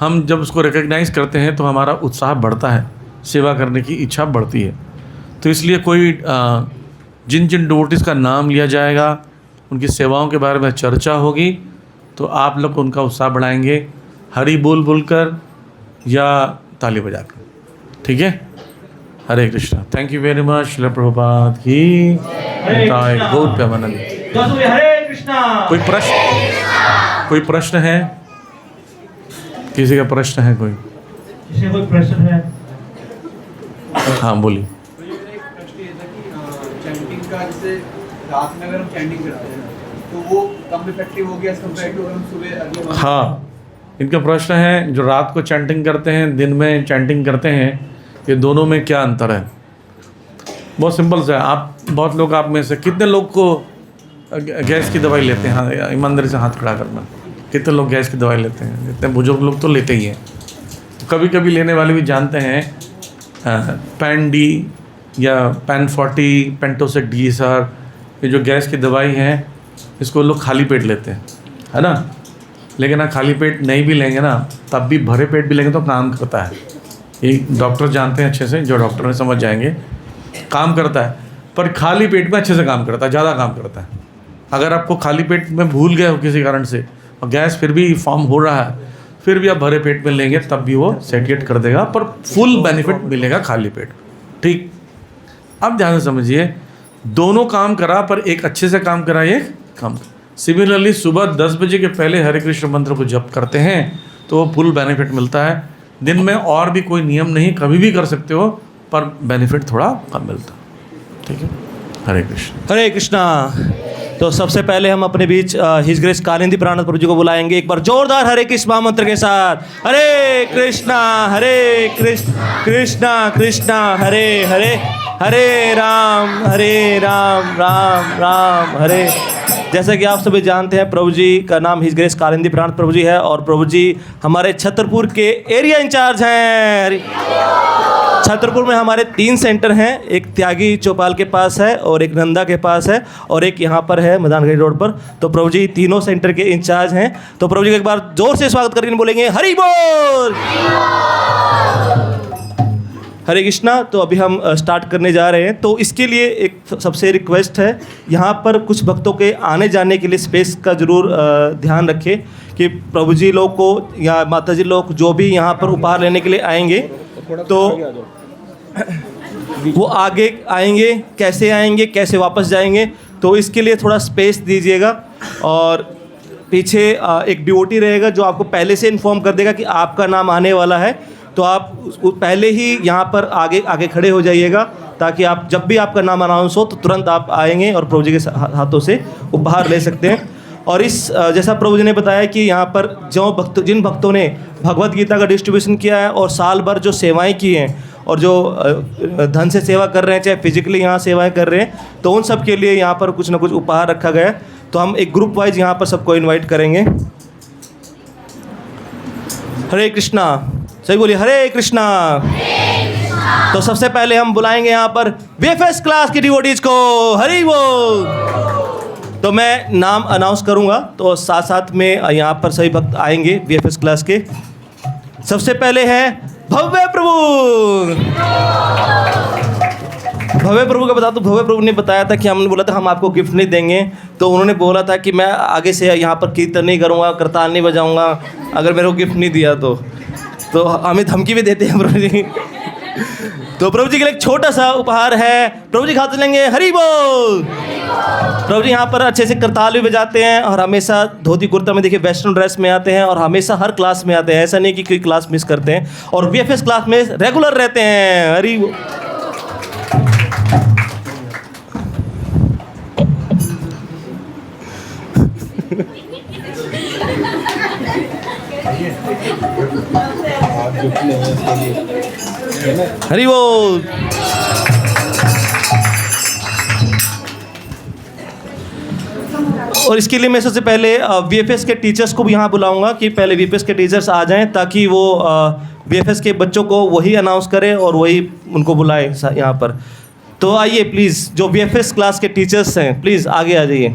हम जब उसको रिकग्नाइज़ करते हैं तो हमारा उत्साह बढ़ता है, सेवा करने की इच्छा बढ़ती है। तो इसलिए कोई जिन जिन डिवोटीज़ का नाम लिया जाएगा, उनकी सेवाओं के बारे में चर्चा होगी, तो आप लोग उनका उत्साह बढ़ाएंगे, हरि बोल बोलकर या ताली बजाकर, ठीक है। Hare Krishna. Thank you very much. Srila Prabhupada की गौर प्रेमानंद। हरे कृष्णा। कोई प्रश्न है? किसी का प्रश्न है? किसी कोई प्रश्न है? हाँ बोलिए। तो ये मेरा एक प्रश्न ये था कि चैंटिंग का, जैसे रात में अगर हम चैंटिंग करते हैं तो वो कम इफेक्टिव हो गया एज कम्पेयर टू अगर हम सुबह अर्ली मॉर्निंग। हाँ, इनका प्रश्न है, जो रात को चैंटिंग करते हैं, दिन में चैंटिंग करते हैं, ये दोनों में क्या अंतर है? बहुत सिंपल सा है। आप बहुत लोग, आप में से कितने लोग को गैस की दवाई लेते हैं? हाँ, ईमानदारी से हाथ खड़ा करना। कितने लोग गैस की दवाई लेते हैं? इतने बुजुर्ग लोग तो लेते ही हैं। कभी कभी लेने वाले भी जानते हैं पैन डी या पैन 40, पेंटोसेट DSR, ये जो गैस की दवाई है, इसको लोग खाली पेट लेते हैं, है ना। लेकिन ना, खाली पेट नहीं भी लेंगे ना, तब भी भरे पेट भी लेंगे तो काम करता है। ये डॉक्टर जानते हैं अच्छे से, जो डॉक्टर में समझ जाएंगे, काम करता है। पर खाली पेट में अच्छे से काम करता है, ज़्यादा काम करता है। अगर आपको खाली पेट में भूल गए हो किसी कारण से और गैस फिर भी फॉर्म हो रहा है, फिर भी आप भरे पेट में लेंगे तब भी वो सेटिएट कर देगा, पर फुल बेनिफिट मिलेगा खाली पेट। ठीक, अब ध्यान से समझिए, दोनों काम करा, पर एक अच्छे से काम करा, एक काम। सिमिलरली सुबह 10 बजे के पहले हरे कृष्ण मंत्र को जप करते हैं तो वो फुल बेनिफिट मिलता है। दिन में और भी कोई नियम नहीं, कभी भी कर सकते हो, पर बेनिफिट थोड़ा कम मिलता है। ठीक है, हरे कृष्ण। हरे कृष्णा। तो सबसे पहले हम अपने बीच हिज ग्रेस कालिंदी प्राणनाथ प्रभु जी को बुलाएंगे, एक बार जोरदार हरे कृष्ण महामंत्र के साथ। हरे कृष्णा कृष्णा कृष्णा हरे हरे, हरे राम राम राम हरे। जैसा कि आप सभी जानते हैं, प्रभु जी का नाम हिज ग्रेस कालिंदी प्राणनाथ प्रभु जी है और प्रभु जी हमारे छतरपुर के एरिया इंचार्ज हैं। छतरपुर में हमारे 3 सेंटर हैं, एक त्यागी चौपाल के पास है और एक नंदा के पास है और एक यहाँ पर है मैदानगढ़ी रोड पर। तो प्रभु जी तीनों सेंटर के इंचार्ज हैं। तो प्रभु जी का एक बार जोर से स्वागत करके बोलेंगे हरि बोल, हरे कृष्णा। तो अभी हम स्टार्ट करने जा रहे हैं। तो इसके लिए एक सबसे रिक्वेस्ट है, यहाँ पर कुछ भक्तों के आने जाने के लिए स्पेस का ज़रूर ध्यान रखें कि प्रभु जी लोग को या माता जी लोग जो भी यहाँ पर उपहार लेने के लिए आएंगे तो वो आगे आएंगे, कैसे आएंगे, कैसे वापस जाएंगे, तो इसके लिए थोड़ा स्पेस दीजिएगा। और पीछे एक डिवोटी रहेगा जो आपको पहले से इन्फॉर्म कर देगा कि आपका नाम आने वाला है, तो आप पहले ही यहाँ पर आगे खड़े हो जाइएगा, ताकि आप जब भी आपका नाम अनाउंस हो तो तुरंत आप आएंगे और प्रभु जी के हाथों से उपहार ले सकते हैं। और इस जैसा प्रभु जी ने बताया कि यहाँ पर जिन भक्तों ने भगवत गीता का डिस्ट्रीब्यूशन किया है और साल भर जो सेवाएं की हैं और जो धन से सेवा कर रहे हैं, चाहे फिजिकली यहाँ सेवाएं कर रहे हैं, तो उन सब के लिए यहाँ पर कुछ ना कुछ उपहार रखा गया है। तो हम एक ग्रुप वाइज यहाँ पर सबको इन्वाइट करेंगे। हरे कृष्णा, सही बोलिए, हरे कृष्णा। तो सबसे पहले हम बुलाएंगे यहाँ पर VFS क्लास की डिवोटीज को, हरि बोल। तो मैं नाम अनाउंस करूँगा तो साथ साथ में यहाँ पर सभी भक्त आएंगे VFS क्लास के। सबसे पहले है भव्य प्रभु। भव्य प्रभु का बता दूं, भव्य प्रभु ने बताया था कि हमने बोला था हम आपको गिफ्ट नहीं देंगे, तो उन्होंने बोला था कि मैं आगे से यहाँ पर कीर्तन नहीं करूँगा, करताल नहीं बजाऊँगा अगर मेरे को गिफ्ट नहीं दिया तो हमें धमकी भी देते हैं प्रभु जी। तो प्रभु जी के लिए एक छोटा सा उपहार है, प्रभु जी खाते लेंगे, हरि बोल। प्रभु जी यहाँ पर अच्छे से करताल भी बजाते हैं और हमेशा धोती कुर्ता में देखिए वेस्टर्न ड्रेस में आते हैं और हमेशा हर क्लास में आते हैं, ऐसा नहीं कि कोई क्लास मिस करते हैं, और VFS क्लास में रेगुलर रहते हैं, हरि बोल। हरि बोल। और इसके लिए मैं सबसे पहले VFS के टीचर्स को भी यहाँ बुलाऊंगा कि पहले VFS के टीचर्स आ जाएं, ताकि वो VFS के बच्चों को वही अनाउंस करें और वही उनको बुलाएं यहाँ पर। तो आइए प्लीज़, जो VFS क्लास के टीचर्स हैं प्लीज़ आगे आ जाइए।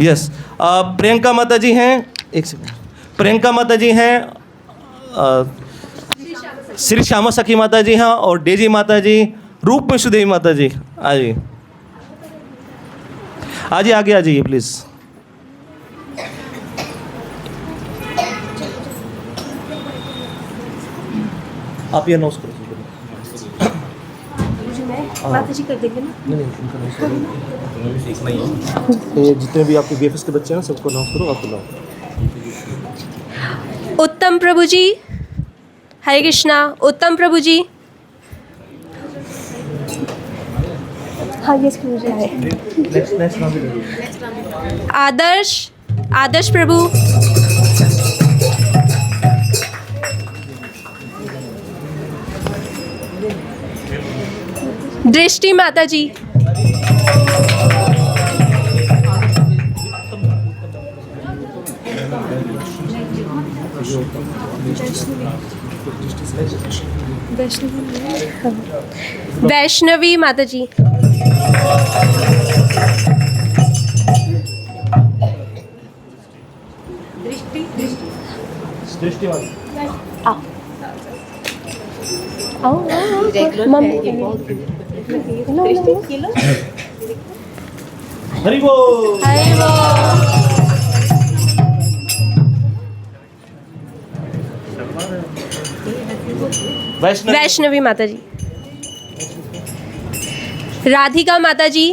यस, प्रियंका माता जी हैं, एक सेकंड, प्रियंका माता जी हैं, श्री श्यामा सखी माता जी हैं और डेजी माता जी, रूप में सुदेवी माता जी। आ जाइए, आगे आ जाइए प्लीज़। आप ये अनाउंस करो। माता जी कर देंगे ना? नहीं, जितने भी आपके VFS के बच्चे हैं सबको अनाउंस करो, आप बुलाओ। उत्तम प्रभु जी, हरे कृष्णा। उत्तम प्रभु जी, हाँ यस प्रभु जी आए। नेक्स्ट आदर्श प्रभु, दृष्टि माता जी। वैष्णवी माता जी। दृष्टि वाली हरि बोल। वैष्णव वैष्णवी माता जी। राधिका माता जी।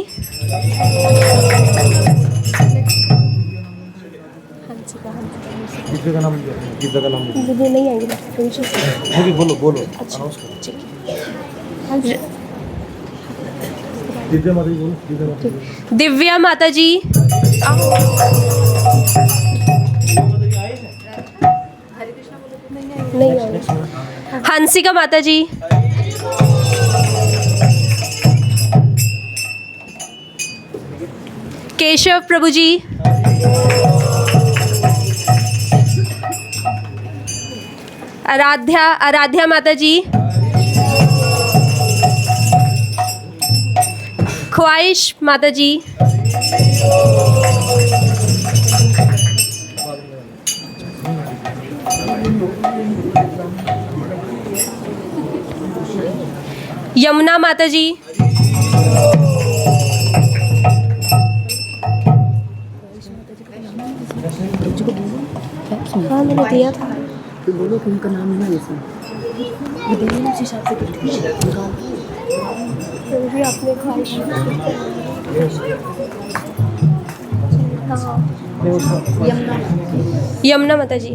दिव्या का नाम नहीं आएंगे बोलो बोलो अनाउंस करो। दिव्या माता जी बोलो। दिव्या माता जी। नहीं आएंगे। हंसिका माता जी। केशव प्रभु जी। आराध्या माता जी। ख्वाहिश माता जी। यमुना माता जी। हाँ मैंने दिया था। तो बोलो कि उनका नाम है ना ऐसे वो देंगे उस हिसाब से करते हैं भी अपने ख्वाहिश यमुना माता जी।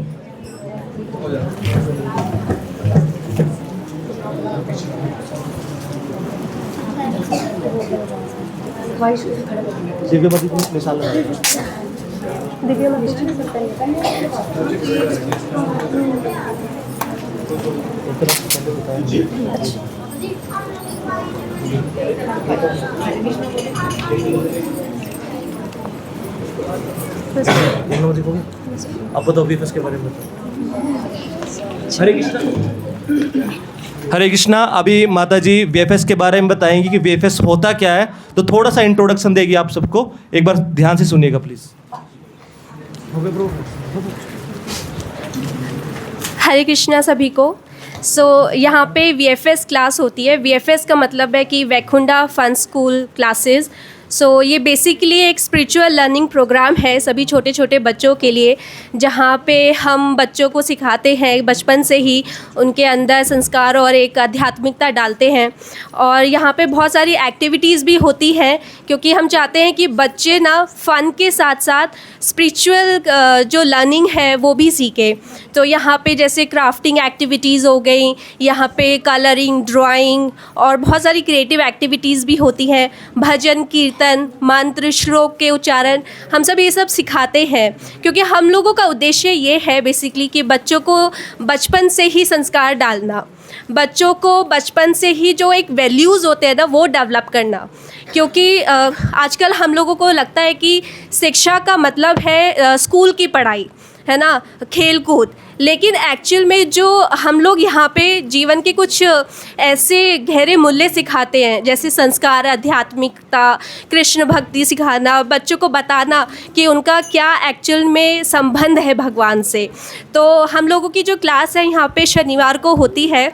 दिव्या माता जी को मिसाल लगा। दिव्या माता जी। आप बताओ वीएफएस के बारे में बताओ। हरे कृष्णा। हरे कृष्णा। अभी माता जी वीएफएस के बारे में बताएंगी कि वीएफएस होता क्या है, तो थोड़ा सा इंट्रोडक्शन देगी आप सबको, एक बार ध्यान से सुनिएगा प्लीज। हरे कृष्णा सभी को। यहाँ पे वीएफएस क्लास होती है। वीएफएस का मतलब है कि वैकुंडा फन स्कूल क्लासेस। ये बेसिकली एक स्पिरिचुअल लर्निंग प्रोग्राम है सभी छोटे छोटे बच्चों के लिए, जहाँ पे हम बच्चों को सिखाते हैं बचपन से ही, उनके अंदर संस्कार और एक आध्यात्मिकता डालते हैं। और यहाँ पे बहुत सारी एक्टिविटीज़ भी होती हैं, क्योंकि हम चाहते हैं कि बच्चे ना फ़न के साथ साथ स्पिरिचुअल जो लर्निंग है वो भी सीखें। तो यहाँ पे जैसे क्राफ्टिंग एक्टिविटीज़ हो गई, यहाँ पे कलरिंग, ड्राइंग और बहुत सारी क्रिएटिव एक्टिविटीज़ भी होती हैं। भजन, कीर्तन, मंत्र, श्लोक के उच्चारण, हम सब ये सब सिखाते हैं, क्योंकि हम लोगों का उद्देश्य ये है बेसिकली कि बच्चों को बचपन से ही संस्कार डालना, बच्चों को बचपन से ही जो एक वैल्यूज़ होते हैं ना वो डेवलप करना। क्योंकि आजकल हम लोगों को लगता है कि शिक्षा का मतलब है स्कूल की पढ़ाई, है ना, खेल कूद, लेकिन एक्चुअल में जो हम लोग यहाँ पे जीवन के कुछ ऐसे गहरे मूल्य सिखाते हैं, जैसे संस्कार, आध्यात्मिकता, कृष्ण भक्ति सिखाना, बच्चों को बताना कि उनका क्या एक्चुअल में संबंध है भगवान से। तो हम लोगों की जो क्लास है यहाँ पे शनिवार को होती है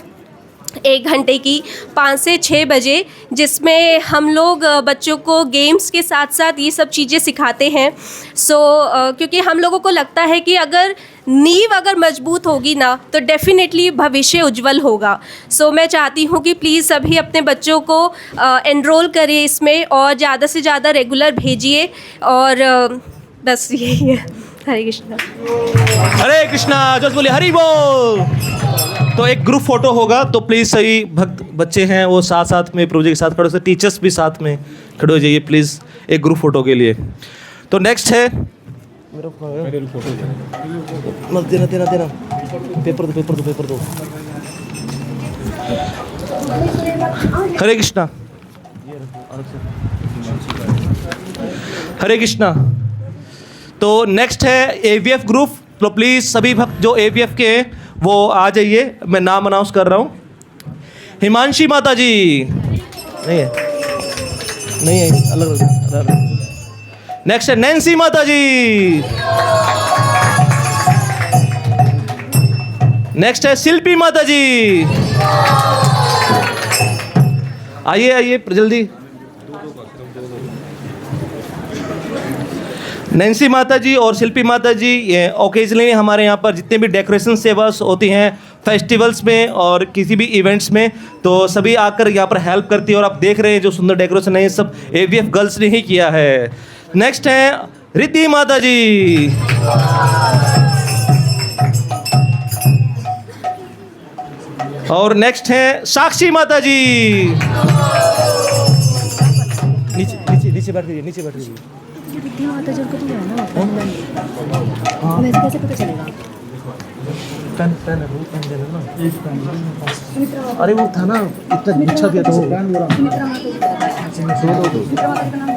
1 घंटे की 5 से 6 बजे, जिसमें हम लोग बच्चों को गेम्स के साथ साथ ये सब चीज़ें सिखाते हैं। क्योंकि हम लोगों को लगता है कि अगर नींव अगर मजबूत होगी ना तो डेफिनेटली भविष्य उज्जवल होगा। मैं चाहती हूँ कि प्लीज़ सभी अपने बच्चों को एनरोल करें इसमें और ज़्यादा से ज़्यादा रेगुलर भेजिए। और बस यही है। हरे कृष्णा। हरे कृष्णा। जोश बोलिए हरि बोल। तो एक ग्रुप फोटो होगा, तो प्लीज़ सभी भक्त बच्चे हैं वो साथ साथ में प्रभु जी के साथ खड़े हो, टीचर्स भी साथ में खड़े हो जाइए प्लीज़ एक ग्रुप फोटो के लिए। तो नेक्स्ट है देना पेपर दो। हरे कृष्णा। हरे कृष्णा। तो नेक्स्ट है AVF ग्रुप। तो प्लीज़ सभी भक्त जो AVF के हैं वो आ जाइए। मैं नाम अनाउंस कर रहा हूँ। हिमांशी माता जी नहीं है, नहीं है, अलग। नेक्स्ट है नैन्सी माता जी। नेक्स्ट है शिल्पी माता जी। आइए आइए जल्दी। नैन्सी माता जी और शिल्पी माता जी ये ओकेजनली हमारे यहाँ पर जितने भी डेकोरेशन सेवास होती हैं फेस्टिवल्स में और किसी भी इवेंट्स में, तो सभी आकर यहाँ पर हेल्प करती है। और आप देख रहे हैं जो सुंदर डेकोरेशन है ये सब AVF गर्ल्स ने ही किया है। नेक्स्ट है रिद्धि माता जी। और नेक्स्ट है साक्षी माता जी। नीचे नीचे नीचे बैठ जाइए, नीचे बैठ जाइए। विद्या माता जी को तो है ना वैसे कैसे पता चलेगा? पेन पेन है, वो पेन दे देना। अरे वो था ना इतना बिछा दिया तो सुमित्रा माता जी का नाम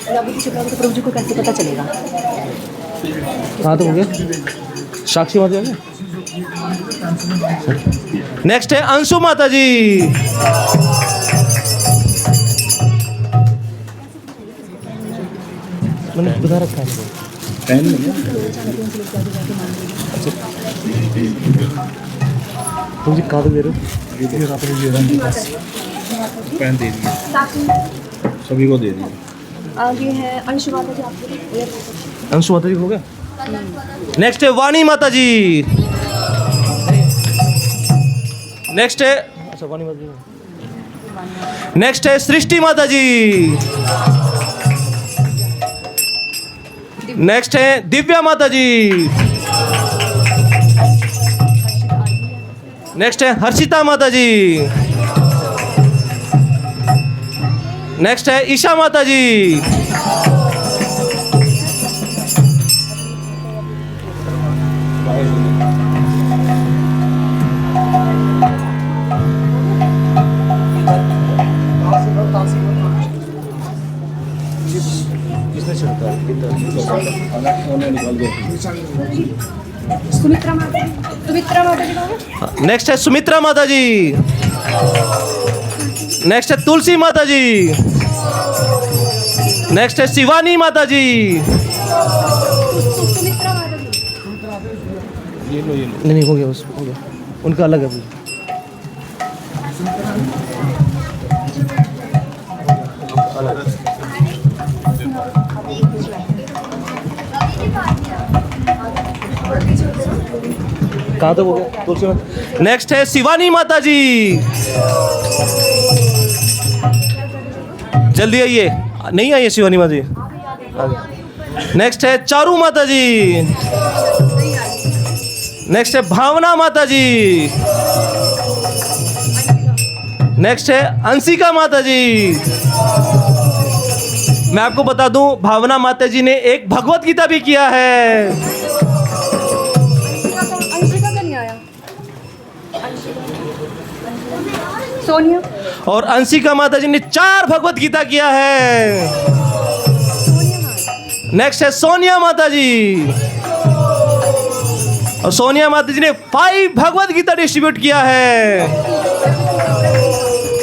रवि शुक्ला को प्रभु जी को कैसे पता चलेगा? हाँ तो हो गया। साक्षी माता जी। नेक्स्ट है अंशु माता जी। मैंने बता रखा है। तुम जी कहाँ दे रहे हो? पेन दे दिए, सभी को दे दिए। आगे है अंशु माता जी। आपको अंशु माता जी हो गया। नेक्स्ट है वाणी माता जी। नेक्स्ट है अच्छा वाणी माता जी। नेक्स्ट है सृष्टि माता जी। नेक्स्ट है दिव्या माता जी। नेक्स्ट है हर्षिता माता जी। नेक्स्ट है ईशा माता जी। सुमित्रा माता जी नेक्स्ट है सुमित्रा माता जी। नेक्स्ट है तुलसी माता जी। नेक्स्ट है शिवानी माता जी। नहीं हो गया, बस हो गया। उनका अलग है। कहाँ तक हो गया? तुलसी माता। नेक्स्ट है शिवानी माता जी। जल्दी आइए। नहीं आइए शिवानी माता जी। नेक्स्ट है चारू माता जी। नेक्स्ट है भावना माता जी। नेक्स्ट है अंशिका माता जी। मैं आपको बता दूं भावना माता जी ने एक भगवत गीता भी किया है। अंशिका का नहीं आया। सोनिया और अंशिका माता जी ने 4 भगवत गीता किया है। नेक्स्ट है सोनिया माता जी। और सोनिया माता जी ने 5 भगवत गीता डिस्ट्रीब्यूट किया है।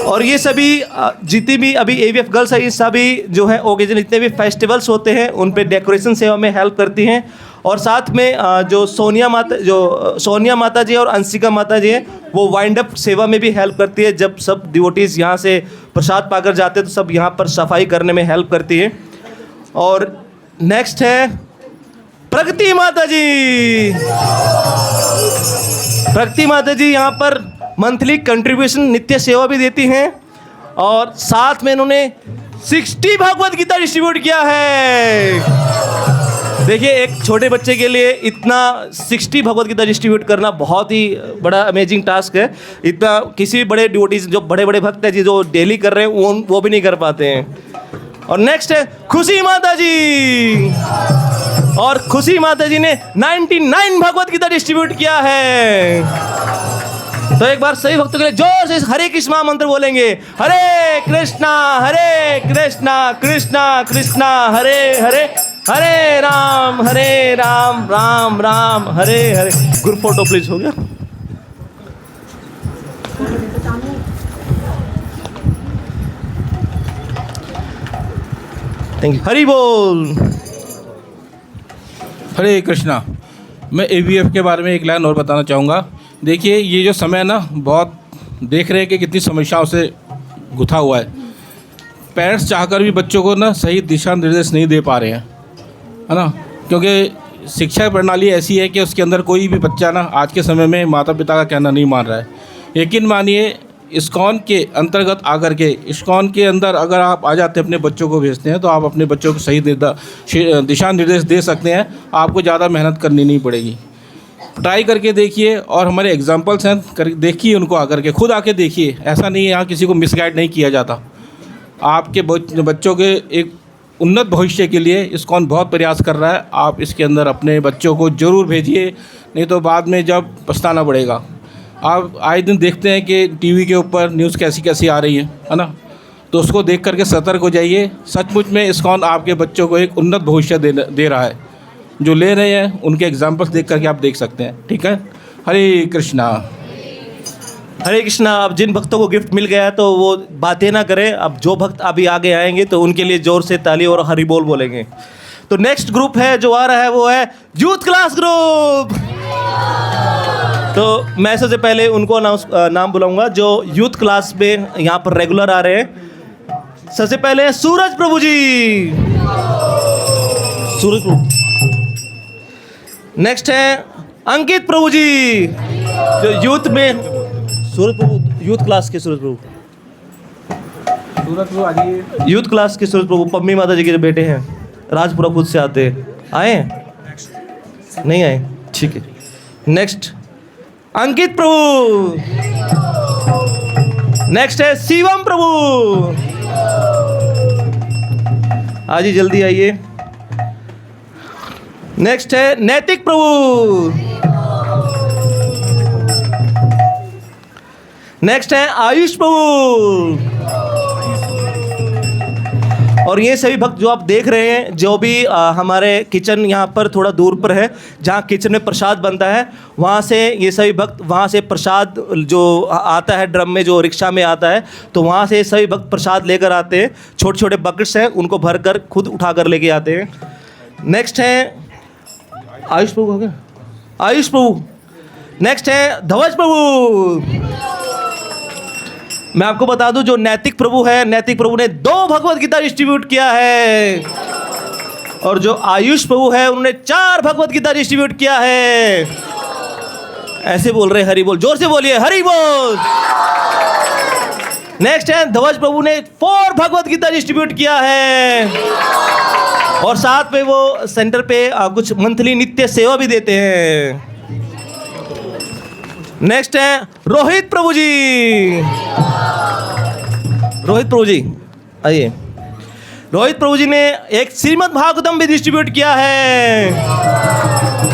और ये सभी जितनी भी अभी AVF गर्ल्स है, ये सभी जो है ओकेजन जितने भी फेस्टिवल्स होते हैं उन पे डेकोरेशन सेवा में हेल्प करती हैं। और साथ में जो सोनिया माता जी और अंशिका माता जी हैं वो वाइंड अप सेवा में भी हेल्प करती है। जब सब डिवोटीज़ यहाँ से प्रसाद पाकर जाते हैं तो सब यहाँ पर सफाई करने में हेल्प करती है। और नेक्स्ट है प्रगति माता जी। प्रगति माता जी यहाँ पर मंथली कंट्रीब्यूशन नित्य सेवा भी देती हैं। और साथ में इन्होंने 60 भगवत गीता डिस्ट्रीब्यूट किया है। देखिए एक छोटे बच्चे के लिए इतना 60 भगवत गीता डिस्ट्रीब्यूट करना बहुत ही बड़ा अमेजिंग टास्क है। इतना किसी भी बड़े डिवोटीज जो बड़े बड़े भक्त हैं जी जो डेली कर रहे हैं वो भी नहीं कर पाते हैं। और नेक्स्ट है खुशी माता जी। और खुशी माता जी ने 99 भगवत गीता डिस्ट्रीब्यूट किया है। तो एक बार सभी भक्तों के लिए जोर से हरे कृष्णा मंत्र बोलेंगे। हरे कृष्णा कृष्णा कृष्णा हरे हरे, हरे Ram Ram Ram Hare Hare. Group photo please हो गया। Thank you. हरि बोल। हरे कृष्णा। मैं AVF के बारे में एक लाइन और बताना चाहूँगा। देखिए ये जो समय है ना, बहुत देख रहे हैं कि कितनी समस्याओं से गुथा हुआ है। पेरेंट्स चाहकर भी बच्चों को ना सही दिशा निर्देश नहीं दे पा रहे हैं, है ना, क्योंकि शिक्षा प्रणाली ऐसी है कि उसके अंदर कोई भी बच्चा ना आज के समय में माता पिता का कहना नहीं मान रहा है। यकीन मानिए इस्कॉन के अंतर्गत आकर के, इस्कॉन के अंदर अगर आप आ जाते हैं, अपने बच्चों को भेजते हैं, तो आप अपने बच्चों को सही दिशा निर्देश दे सकते हैं। आपको ज़्यादा मेहनत करनी नहीं पड़ेगी। ट्राई करके देखिए, और हमारे एग्जांपल्स हैं, देखिए उनको आकर के, खुद आके देखिए। ऐसा नहीं है यहाँ किसी को मिसगाइड नहीं किया जाता। आपके बच्चों के एक उन्नत भविष्य के लिए इस्कॉन बहुत प्रयास कर रहा है। आप इसके अंदर अपने बच्चों को ज़रूर भेजिए, नहीं तो बाद में जब पछताना पड़ेगा। आप आए दिन देखते हैं कि टीवी के ऊपर न्यूज़ कैसी कैसी आ रही है ना, तो उसको देख करके सतर्क हो जाइए। सचमुच में इस्कॉन आपके बच्चों को एक उन्नत भविष्य दे रहा है। जो ले रहे हैं उनके एग्जाम्पल्स देख करके आप देख सकते हैं। ठीक है। हरे कृष्णा। हरे कृष्णा। अब जिन भक्तों को गिफ्ट मिल गया है तो वो बातें ना करें। अब जो भक्त अभी आगे आएंगे तो उनके लिए जोर से ताली और हरि बोल बोलेंगे। तो नेक्स्ट ग्रुप है जो आ रहा है वो है यूथ क्लास ग्रुप। तो मैं सबसे पहले उनको नाम बुलाऊंगा जो यूथ क्लास में यहाँ पर रेगुलर आ रहे हैं। सबसे पहले सूरज प्रभु जी। सूरज प्रभु। नेक्स्ट है अंकित प्रभु जी जो यूथ में, सूरज प्रभु यूथ क्लास के, सूरज प्रभु यूथ क्लास के सूरज प्रभु पम्मी माता जी के बेटे हैं, राजपुरा खुद से आते हैं। आए हैं? नहीं आए? ठीक है। नेक्स्ट अंकित प्रभु। नेक्स्ट है शिवम प्रभु। आज ही जल्दी आइए। नेक्स्ट है नैतिक प्रभु। नेक्स्ट है आयुष प्रभु। और ये सभी भक्त जो आप देख रहे हैं, जो भी हमारे किचन यहाँ पर थोड़ा दूर पर है, जहाँ किचन में प्रसाद बनता है, वहाँ से ये सभी भक्त, वहाँ से प्रसाद जो आता है ड्रम में, जो रिक्शा में आता है, तो वहाँ से सभी भक्त प्रसाद लेकर आते हैं। छोटे छोटे बकेट्स हैं, उनको भर कर खुद उठा कर लेके आते हैं। नेक्स्ट है आयुष प्रभु। हो गया आयुष प्रभु। नेक्स्ट है ध्वज प्रभु। मैं आपको बता दूं जो नैतिक प्रभु है, नैतिक प्रभु ने 2 भगवत गीता डिस्ट्रीब्यूट किया है, और जो आयुष प्रभु है उन्होंने 4 भगवत गीता डिस्ट्रीब्यूट किया है। ऐसे बोल रहे हरि बोल, जोर से बोलिए हरि बोल। नेक्स्ट है ध्वज प्रभु ने 4 भगवत गीता डिस्ट्रीब्यूट किया है, और साथ में वो सेंटर पे कुछ मंथली नित्य सेवा भी देते हैं। नेक्स्ट है रोहित प्रभु जी। रोहित प्रभु जी आइए। रोहित प्रभु जी ने एक श्रीमद् भागवतम भी डिस्ट्रीब्यूट किया है,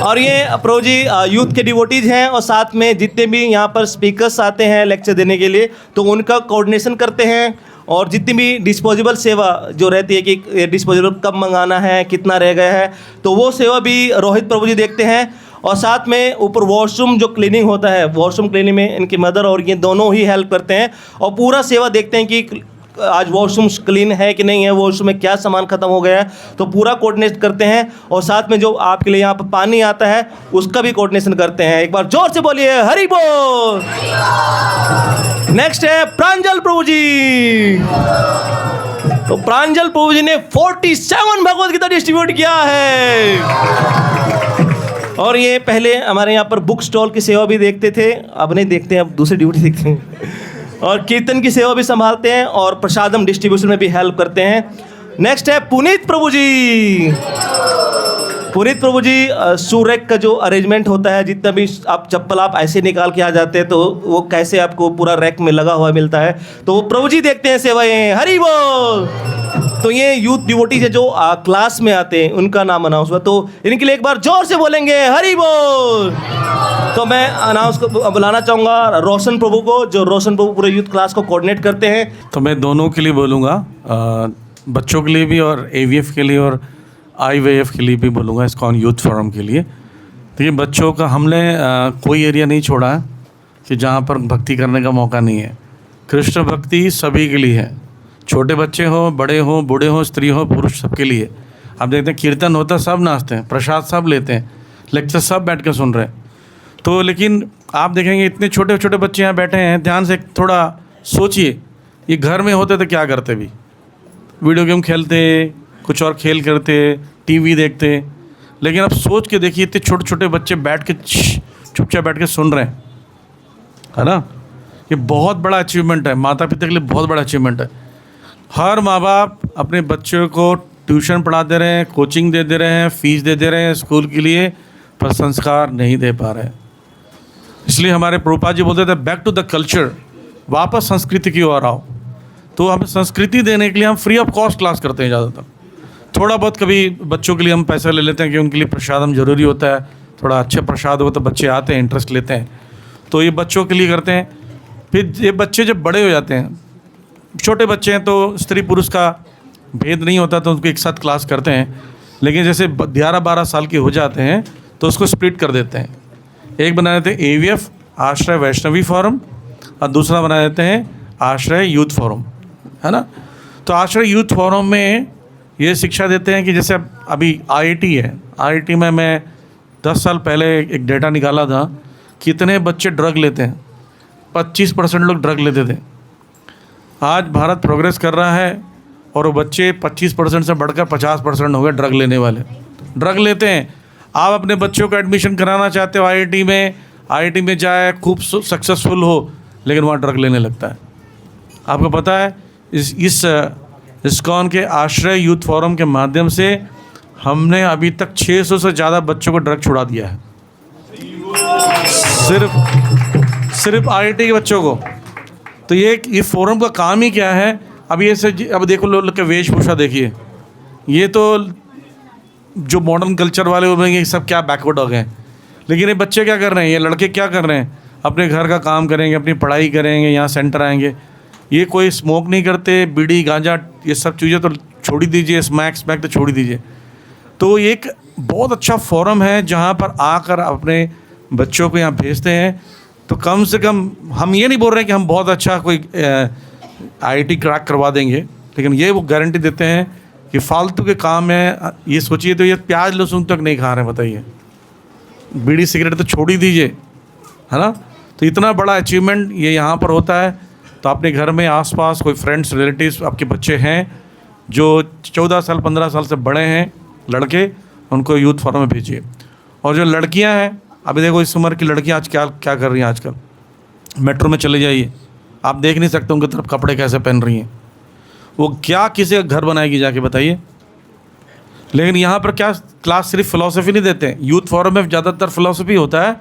और ये प्रभु जी यूथ के डिवोटीज हैं, और साथ में जितने भी यहाँ पर स्पीकर्स आते हैं लेक्चर देने के लिए, तो उनका कोऑर्डिनेशन करते हैं। और जितनी भी डिस्पोजेबल सेवा जो रहती है कि डिस्पोजेबल कब मंगाना है, कितना रह गया है, तो वो सेवा भी रोहित प्रभु जी देखते हैं। और साथ में ऊपर वॉशरूम जो क्लीनिंग होता है, वॉशरूम क्लीनिंग में इनकी मदर और ये दोनों ही हेल्प करते हैं, और पूरा सेवा देखते हैं कि आज वॉशरूम क्लीन है कि नहीं है, वॉशरूम में क्या सामान ख़त्म हो गया है, तो पूरा कोऑर्डिनेट करते हैं। और साथ में जो आपके लिए यहाँ पर पानी आता है उसका भी कोऑर्डिनेशन करते हैं। एक बार जोर से बोलिए हरि बोल। नेक्स्ट है प्रांजल प्रभु जी। तो प्रांजल प्रभु जी ने 47 भगवत गीता डिस्ट्रीब्यूट किया है, और ये पहले हमारे यहाँ पर बुक स्टॉल की सेवा भी देखते थे, अब नहीं देखते हैं, अब दूसरी ड्यूटी देखते हैं। और कीर्तन की सेवा भी संभालते हैं, और प्रसादम डिस्ट्रीब्यूशन में भी हेल्प करते हैं। नेक्स्ट है पुनीत प्रभु जी। पुनीत प्रभु जी सूरैक का जो अरेंजमेंट होता है, जितना भी आप चप्पल आप ऐसे निकाल के आ जाते हैं, तो वो कैसे आपको पूरा रैक में लगा हुआ मिलता है, तो वो प्रभु जी देखते हैं सेवाएं। हरि बोल। तो ये यूथ डिवोटीज है जो क्लास में आते हैं, उनका नाम अनाउंस हुआ, तो इनके लिए एक बार जोर से बोलेंगे हरि बोल। तो मैं अनाउंस को बुलाना चाहूँगा रोशन प्रभु को, जो रोशन प्रभु पूरे यूथ क्लास को कोऑर्डिनेट करते हैं। तो मैं दोनों के लिए बोलूँगा, बच्चों के लिए भी और AVF के लिए और IVF के लिए भी बोलूँगा, इस्कॉन यूथ फोरम के लिए। तो ये बच्चों का हमने कोई एरिया नहीं छोड़ा है कि जहाँ पर भक्ति करने का मौका नहीं है। कृष्ण भक्ति सभी के लिए है, छोटे बच्चे हो, बड़े हो, बूढ़े हो, स्त्री हो, पुरुष, सबके लिए। आप देखते हैं कीर्तन होता है, सब नाचते हैं, प्रसाद सब लेते हैं, लेक्चर सब बैठ कर सुन रहे हैं। तो लेकिन आप देखेंगे इतने छोटे छोटे बच्चे यहाँ बैठे हैं, ध्यान से थोड़ा सोचिए, ये घर में होते तो क्या करते भी? वीडियो गेम खेलते, कुछ और खेल करते, TV देखते। लेकिन अब सोच के देखिए, इतने छोटे छोटे बच्चे बैठ के चुपचाप बैठ के सुन रहे हैं, है ना? ये बहुत बड़ा अचीवमेंट है, माता पिता के लिए बहुत बड़ा अचीवमेंट है। हर माँ बाप अपने बच्चों को ट्यूशन पढ़ा दे रहे हैं, कोचिंग दे रहे हैं, फीस दे रहे हैं स्कूल के लिए, पर संस्कार नहीं दे पा रहे हैं। इसलिए हमारे प्रभुपाद जी बोलते थे बैक टू द कल्चर, वापस संस्कृति की ओर आओ। तो हमें संस्कृति देने के लिए हम फ्री ऑफ कॉस्ट क्लास करते हैं ज़्यादातर। थोड़ा बहुत कभी बच्चों के लिए हम पैसा ले लेते हैं कि उनके लिए प्रसाद हम ज़रूरी होता है, थोड़ा अच्छा प्रसाद हो तो बच्चे आते हैं, इंटरेस्ट लेते हैं, तो ये बच्चों के लिए करते हैं। फिर ये बच्चे जब बड़े हो जाते हैं, छोटे बच्चे हैं तो स्त्री पुरुष का भेद नहीं होता, तो उनको एक साथ क्लास करते हैं। लेकिन जैसे 11-12 साल के हो जाते हैं तो उसको स्प्लिट कर देते हैं। एक बना देते हैं AVF आश्रय वैष्णवी फोरम, और दूसरा बना देते हैं आश्रय यूथ फोरम, है ना? तो आश्रय यूथ फोरम में ये शिक्षा देते हैं कि जैसे अभी IIT है, IIT में मैं 10 साल पहले एक डेटा निकाला था, कितने बच्चे ड्रग लेते हैं। 25% लोग ड्रग लेते थे। आज भारत प्रोग्रेस कर रहा है और वो बच्चे 25% से बढ़कर 50% हो गए ड्रग लेने वाले, ड्रग लेते हैं। आप अपने बच्चों को एडमिशन कराना चाहते हो IIT में जाए, खूब सक्सेसफुल हो, लेकिन वहाँ ड्रग लेने लगता है। आपको पता है इस इस्कॉन के आश्रय यूथ फोरम के माध्यम से हमने अभी तक 600 से ज़्यादा बच्चों को ड्रग छुड़ा दिया है, सिर्फ IIT के बच्चों को। तो ये फोरम का काम ही क्या है? अब अब देखो लोग के वेशभूषा देखिए, ये तो जो मॉडर्न कल्चर वाले हो गए, ये सब क्या बैकवर्ड हो गए। लेकिन ये बच्चे क्या कर रहे हैं, ये लड़के क्या कर रहे हैं? अपने घर का काम करेंगे, अपनी पढ़ाई करेंगे, यहाँ सेंटर आएंगे। ये कोई स्मोक नहीं करते, बीड़ी गांजा ये सब चीज़ें तो छोड़ ही दीजिए, स्मैक तो छोड़ ही दीजिए। तो ये एक बहुत अच्छा फोरम है जहाँ पर आकर अपने बच्चों को यहाँ भेजते हैं। तो कम से कम हम ये नहीं बोल रहे कि हम बहुत अच्छा कोई IIT क्रैक करवा देंगे, लेकिन ये वो गारंटी देते हैं कि फालतू के काम है। ये सोचिए, तो ये प्याज लहसुन तक नहीं खा रहे हैं, बताइए, बीड़ी सिगरेट तो छोड़ ही दीजिए, है ना? तो इतना बड़ा अचीवमेंट ये यहाँ पर होता है। तो अपने घर में आसपास कोई फ्रेंड्स रिलेटिव्स आपके बच्चे हैं जो 14 साल 15 साल से बड़े हैं लड़के, उनको यूथ फोरम में भेजिए। और जो लड़कियां हैं, अभी देखो इस उम्र की लड़कियां आज क्या कर रही हैं। आजकल मेट्रो में चले जाइए, आप देख नहीं सकते उनकी तरफ कपड़े कैसे पहन रही हैं। वो क्या किसी का घर बनाएगी जाके, बताइए। लेकिन यहाँ पर क्या क्लास सिर्फ फ़िलासफ़ी नहीं देते हैं, यूथ फोरम में ज़्यादातर फ़िलासफ़ी होता है।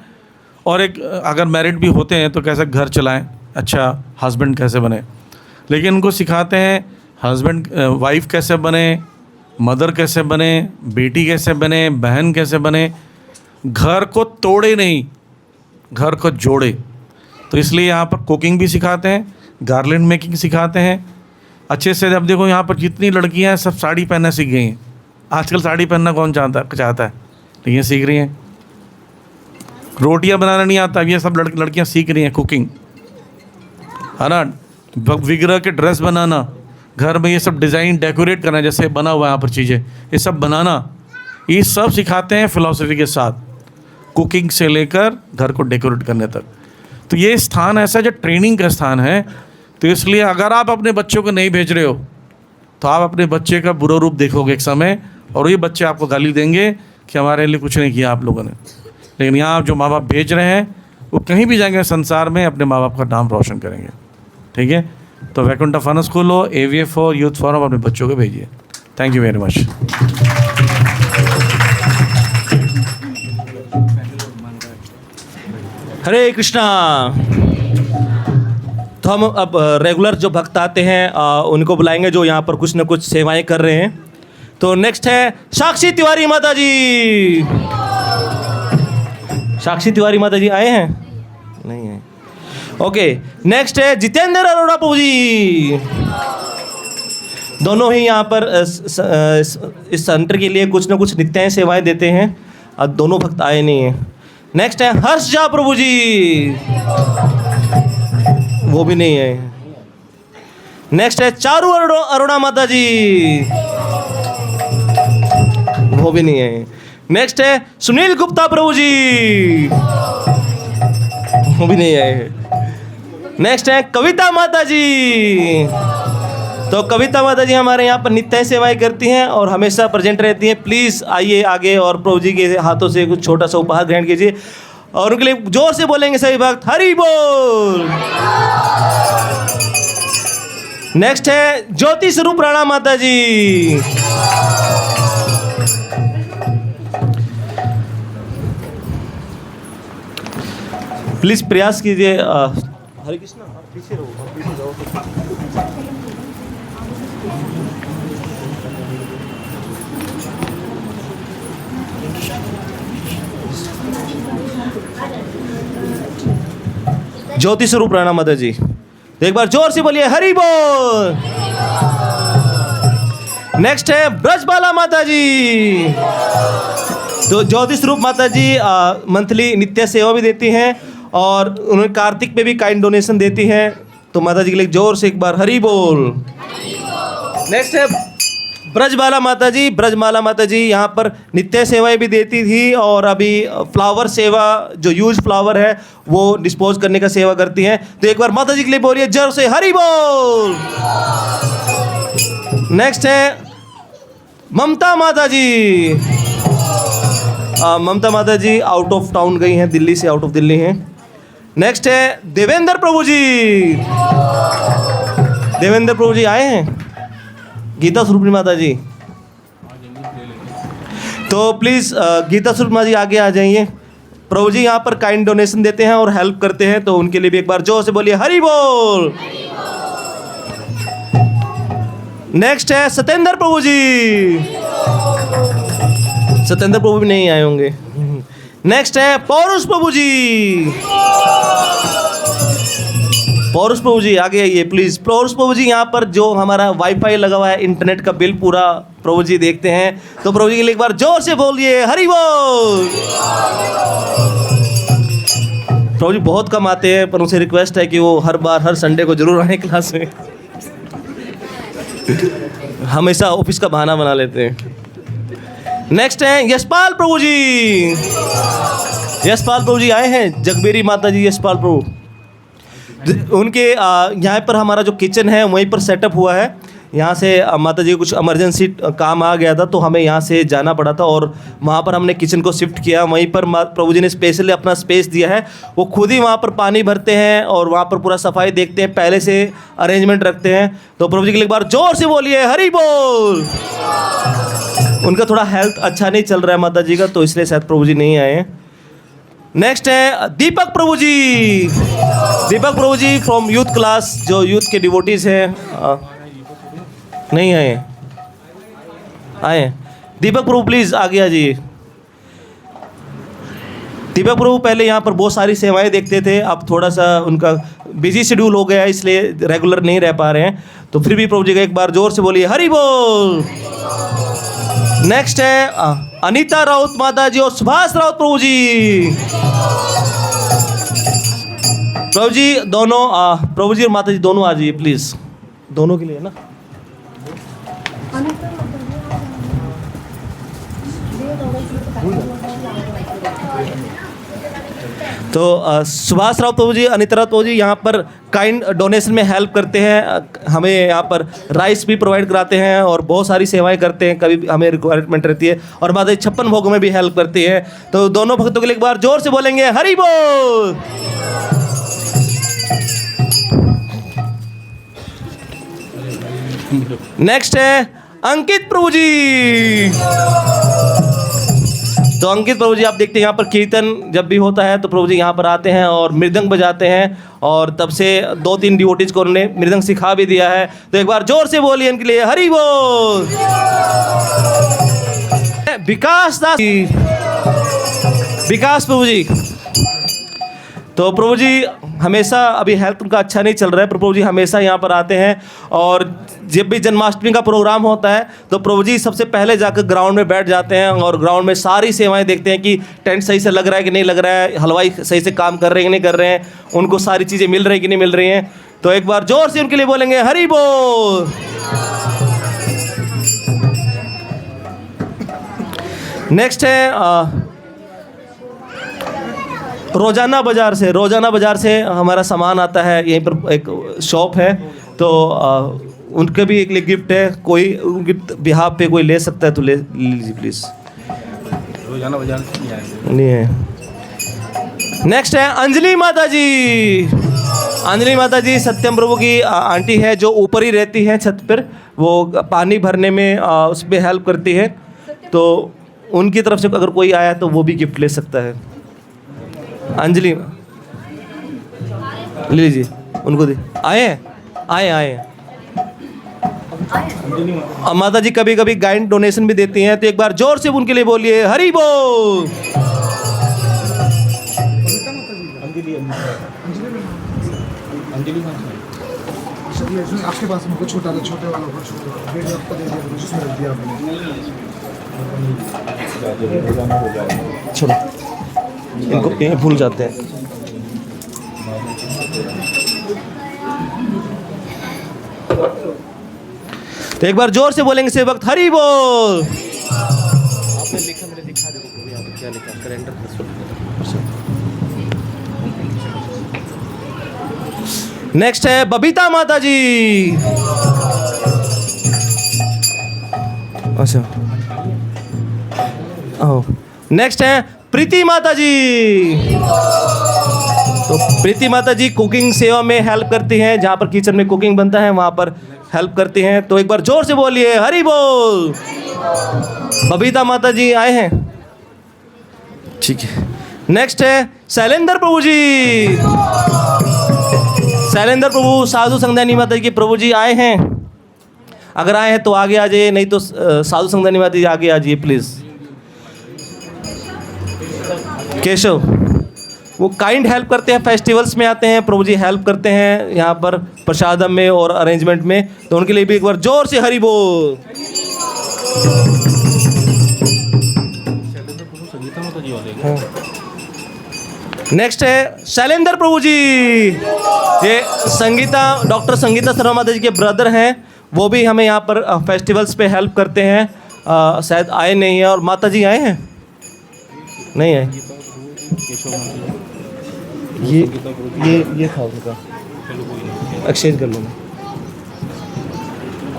और एक अगर मैरिड भी होते हैं तो कैसे घर चलाएं, अच्छा हस्बैंड कैसे बने। लेकिन उनको सिखाते हैं हस्बैंड वाइफ कैसे बने, मदर कैसे बने, बेटी कैसे बने, बहन कैसे बने। घर को तोड़े नहीं, घर को जोड़े। तो इसलिए यहाँ पर कुकिंग भी सिखाते हैं, गार्लैंड मेकिंग सिखाते हैं अच्छे से। अब देखो यहाँ पर जितनी लड़कियाँ हैं सब साड़ी पहनना सीख गई हैं। आजकल साड़ी पहनना कौन चाहता है, लेकिन सीख रही हैं। रोटियाँ बनाना नहीं आता, ये सब लड़कियाँ सीख रही हैं कुकिंग, है ना? विग्रह के ड्रेस बनाना, घर में ये सब डिज़ाइन डेकोरेट करना, जैसे बना हुआ है यहाँ पर चीज़ें, ये सब बनाना, ये सब सिखाते हैं फ़िलासफ़ी के साथ, कुकिंग से लेकर घर को डेकोरेट करने तक। तो ये स्थान ऐसा जो ट्रेनिंग का स्थान है। तो इसलिए अगर आप अपने बच्चों को नहीं भेज रहे हो तो आप अपने बच्चे का बुरा रूप देखोगे एक समय, और ये बच्चे आपको गाली देंगे कि हमारे लिए कुछ नहीं किया आप लोगों ने। लेकिन यहाँ जो माँ बाप भेज रहे हैं वो कहीं भी जाएंगे संसार में अपने माँ बाप का नाम रोशन करेंगे, ठीक है? तो वैकुंठ फन स्कूल हो, AVF हो, यूथ फोरम, अपने बच्चों को भेजिए। Thank you very much. Hare Krishna. तो हम अब रेगुलर जो भक्त आते हैं उनको बुलाएंगे जो यहाँ पर कुछ न कुछ सेवाएं कर रहे हैं। तो नेक्स्ट है साक्षी तिवारी माता जी। साक्षी तिवारी माता जी आए हैं? नहीं है। ओके, नेक्स्ट है जितेंद्र अरोड़ा प्रभु जी। दोनों ही यहाँ पर इस सेंटर के लिए कुछ न कुछ नित्य सेवाएं देते हैं। अब दोनों भक्त आए नहीं हैं। नेक्स्ट है हर्ष झा प्रभु जी, वो भी नहीं है। नेक्स्ट है चारू अरोड़ा माता जी, वो भी नहीं है। नेक्स्ट है सुनील गुप्ता प्रभु जी, वो भी नहीं है। नेक्स्ट है कविता माता जी। तो कविता माता जी हमारे यहाँ पर नित्य सेवाएं करती हैं और हमेशा प्रेजेंट रहती हैं। प्लीज़ आइए आगे और प्रभु जी के हाथों से कुछ छोटा सा उपहार ग्रहण कीजिए और उनके लिए जोर से बोलेंगे सभी भक्त हरि बोल। नेक्स्ट है ज्योति स्वरूप राणा माता जी। प्लीज प्रयास कीजिए। हरे कृष्णा, पीछे रहो, पीछे जाओ। ज्योति स्वरूप राणा माता जी, एक बार जोर से बोलिए हरि बोल। नेक्स्ट है ब्रजबाला माता जी। तो ज्योति स्वरूप माता जी मंथली नित्य सेवा भी देती हैं और उन्हें कार्तिक पे भी काइंड डोनेशन देती हैं। तो माता जी के लिए जोर से एक बार हरि बोल। नेक्स्ट है ब्रजबाला माता जी। ब्रजमाला माता जी यहाँ पर नित्य सेवाएं भी देती थी और अभी फ्लावर सेवा, जो यूज फ्लावर है वो डिस्पोज करने का सेवा करती हैं। तो एक बार माता जी के लिए बोलिए जोर से हरि बोल। नेक्स्ट है ममता माता जी। ममता माता जी आउट ऑफ टाउन गई हैं, दिल्ली से आउट ऑफ दिल्ली हैं। नेक्स्ट है देवेंद्र प्रभु जी। देवेंद्र प्रभु जी आए हैं? गीता स्वरूप माता जी, तो प्लीज़ गीता स्वरूप माता जी आगे आ जाइए। प्रभु जी यहाँ पर काइंड डोनेशन देते हैं और हेल्प करते हैं, तो उनके लिए भी एक बार जोर से बोलिए हरि बोल। नेक्स्ट है सत्येंद्र प्रभु जी। सत्येंद्र प्रभु भी नहीं आए होंगे। नेक्स्ट है पौरुष प्रभु जी। पौरुष प्रभु जी आगे आइए प्लीज। पौरुष प्रभु जी यहाँ पर जो हमारा वाईफाई लगा हुआ है, इंटरनेट का बिल पूरा प्रभु जी देखते हैं। तो प्रभु जी के लिए एक बार जोर से बोलिए हरि बोल। प्रभु जी बहुत कम आते हैं, पर उनसे रिक्वेस्ट है कि वो हर संडे को जरूर आए क्लास में। हमेशा ऑफिस का बहाना बना लेते हैं। नेक्स्ट है यशपाल प्रभु जी। यशपाल प्रभु जी आए हैं, जगबेरी माता जी यशपाल प्रभु। उनके यहाँ पर हमारा जो किचन है वहीं पर सेटअप हुआ है। यहाँ से माता जी को कुछ इमरजेंसी काम आ गया था तो हमें यहाँ से जाना पड़ा था और वहाँ पर हमने किचन को शिफ्ट किया। वहीं पर प्रभु जी ने स्पेशली अपना स्पेस दिया है। वो खुद ही वहाँ पर पानी भरते हैं और वहाँ पर पूरा सफाई देखते हैं, पहले से अरेंजमेंट रखते हैं। तो प्रभु जी के लिए एक बार जोर से बोलिए हरि बोल। उनका थोड़ा हेल्थ अच्छा नहीं चल रहा है माता जी का, तो इसलिए शायद प्रभु जी नहीं आए हैं। नेक्स्ट है दीपक प्रभु जी। दीपक प्रभु जी फ्रॉम यूथ क्लास, जो यूथ के डिवोटीज हैं। नहीं आए? आए दीपक प्रभु प्लीज़ आगे आ जाइए। दीपक प्रभु पहले यहाँ पर बहुत सारी सेवाएं देखते थे, अब थोड़ा सा उनका बिजी शेड्यूल हो गया है, इसलिए रेगुलर नहीं रह पा रहे हैं। तो फिर भी प्रभु जी का एक बार जोर से बोलिए हरि बोल। नेक्स्ट है अनीता राउत माता जी और सुभाष राउत प्रभु जी। प्रभु जी दोनों, प्रभु जी और माता जी दोनों आ जाइए प्लीज, दोनों के लिए ना। तो सुभाष राउत प्रभु जी, अनिता राउत प्रभु जी यहाँ पर काइंड डोनेशन में हेल्प करते हैं। हमें यहाँ पर राइस भी प्रोवाइड कराते हैं और बहुत सारी सेवाएं करते हैं, कभी हमें रिक्वायरमेंट रहती है। और माता जी 56 भोगों में भी हेल्प करती है। तो दोनों भक्तों के लिए एक बार जोर से बोलेंगे हरि बोल। नेक्स्ट है अंकित प्रभु जी। तो अंकित प्रभु जी, आप देखते हैं यहाँ पर कीर्तन जब भी होता है तो प्रभु जी यहाँ पर आते हैं और मृदंग बजाते हैं, और तब से 2-3 डिवोटीज को उन्होंने मृदंग सिखा भी दिया है। तो एक बार जोर से बोलिए इनके लिए हरि बोल। विकास दास, विकास प्रभु जी, तो प्रभु जी हमेशा, अभी हेल्थ उनका अच्छा नहीं चल रहा है, प्रभु जी हमेशा यहाँ पर आते हैं, और जब भी जन्माष्टमी का प्रोग्राम होता है तो प्रभु जी सबसे पहले जाकर ग्राउंड में बैठ जाते हैं और ग्राउंड में सारी सेवाएं देखते हैं कि टेंट सही से लग रहा है कि नहीं लग रहा है, हलवाई सही से काम कर रहे हैं कि नहीं कर रहे हैं, उनको सारी चीज़ें मिल रही हैं कि नहीं मिल रही हैं। तो एक बार जोर से उनके लिए बोलेंगे हरि बोल। नेक्स्ट है रोजाना बाज़ार से हमारा सामान आता है, यहीं पर एक शॉप है, तो उनके भी एक गिफ्ट है, कोई उनके बिहाफ पे कोई ले सकता है तो ले लीजिए प्लीज़। रोजाना बाजार नहीं है। नेक्स्ट है अंजलि माता जी। अंजलि माता जी सत्यम प्रभु की आंटी है, जो ऊपर ही रहती हैं छत पर, वो पानी भरने में उस पर हेल्प करती है, तो उनकी तरफ से अगर कोई आया तो वो भी गिफ्ट ले सकता है। अंजलि ले लीजिए, उनको दे। आए हैं माता जी कभी कभी गाइड डोनेशन भी देती हैं, तो एक बार जोर से उनके लिए बोलिए हरि बोल। आपके पास में छोटा था, छोटे वाला को छोटा वीडियो आपको दे दिया, जिसमें रख दिया आपने। छोड़ो, इनको ये भूल जाते हैं। तो एक बार जोर से बोलेंगे से वक्त हरि बोल। आपने लिखा, मैंने दिखा दे यहाँ पे क्या लिखा, कैलेंडर। नेक्स्ट है बबीता माता जी। अच्छा, नेक्स्ट है प्रीति माता जी। तो प्रीति माता जी कुकिंग सेवा में हेल्प करती हैं, जहाँ पर किचन में कुकिंग बनता है वहाँ पर हेल्प करती हैं। तो एक बार जोर से बोलिए हरि बोल। बबीता माता जी आए हैं, ठीक है। नेक्स्ट है शैलेंद्र प्रभु जी। शैलेंद्र प्रभु साधु संगदानी माता जी के प्रभु जी आए हैं, अगर आए हैं तो आगे आ जाइए, नहीं तो साधु संगदानी माता जी आगे आ जाइए प्लीज़। केशव, वो काइंड हेल्प करते हैं, फेस्टिवल्स में आते हैं, प्रभु जी हेल्प करते हैं यहाँ पर प्रसादम में और अरेंजमेंट में, तो उनके लिए भी एक बार जोर से हरि बोल। नेक्स्ट है शैलेंद्र प्रभु जी। ये डॉक्टर संगीता शर्मा माता जी के ब्रदर हैं, वो भी हमें यहाँ पर फेस्टिवल्स पे हेल्प करते हैं। शायद आए नहीं हैं, और माता जी आए हैं, नहीं आए। ये था उनका, एक्सचेंज कर लेना,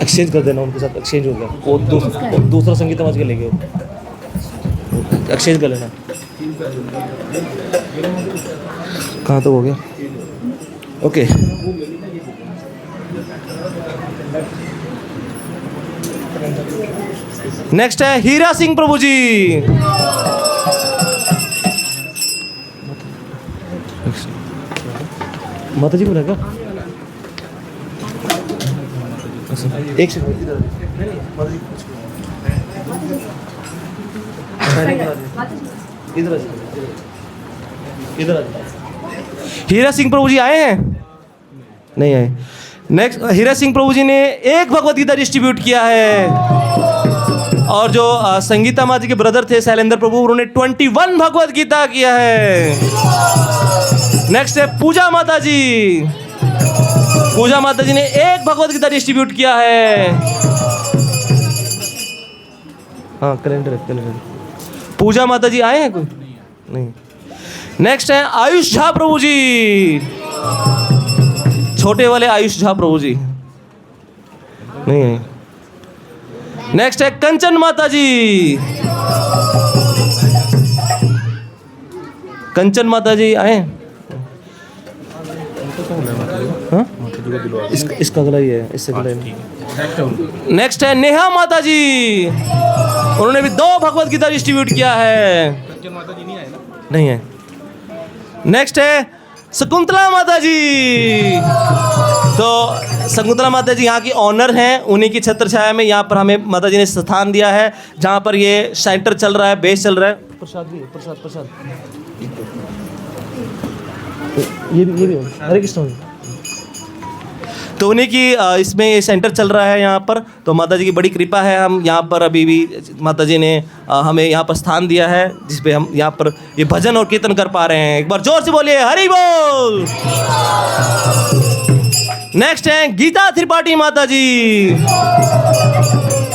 एक्सचेंज कर देना, उनके साथ एक्सचेंज हो गया, वो दूसरा संगीता माता जी ले गए, एक्सचेंज कर लेना। कहाँ तो हो गया, ओके। नेक्स्ट है हीरा सिंह प्रभु जी। माता जी को लगा एक सेकंड, इधर हीरा सिंह प्रभु जी आए हैं, नहीं आए। नेक्स्ट हीरा सिंह प्रभु जी ने एक भगवत गीता डिस्ट्रीब्यूट किया है, और जो संगीता माता जी के ब्रदर थे शैलेंद्र प्रभु, उन्होंने 21 भगवत गीता किया है। नेक्स्ट है पूजा माता जी। पूजा माता जी ने एक भगवत गीता डिस्ट्रीब्यूट किया है। हाँ, कैलेंडर। पूजा माता जी आए हैं कोई? नहीं। नेक्स्ट है आयुष झा प्रभु जी, छोटे वाले आयुष झा प्रभु जी, नहीं है। नेक्स्ट है कंचन माता जी। कंचन माता जी आए हैं? हाँ? इसका गला ही है, इससे गला नहीं। नेक्स्ट है नेहा माता जी। उन्होंने भी 2 भगवत गीता डिस्ट्रीब्यूट किया है। माता जी नहीं आए ना? नहीं है। नेक्स्ट है शकुंतला माता जी। तो शकुंतला माता जी यहाँ की ऑनर हैं, उन्हीं की छत्र छाया में यहाँ पर हमें माता जी ने स्थान दिया है, जहाँ पर ये सेंटर चल रहा है, बेस चल रहा है। प्रसाद भी है, प्रसाद ये भी हरे कृष्ण। तो उन्हीं की इसमें ये सेंटर चल रहा है यहाँ पर। तो माता जी की बड़ी कृपा है, हम यहाँ पर अभी भी माता जी ने हमें यहाँ पर स्थान दिया है, जिस पे हम यहाँ पर ये भजन और कीर्तन कर पा रहे हैं। एक बार जोर से बोलिए हरि बोल। नेक्स्ट है गीता त्रिपाठी माता जी।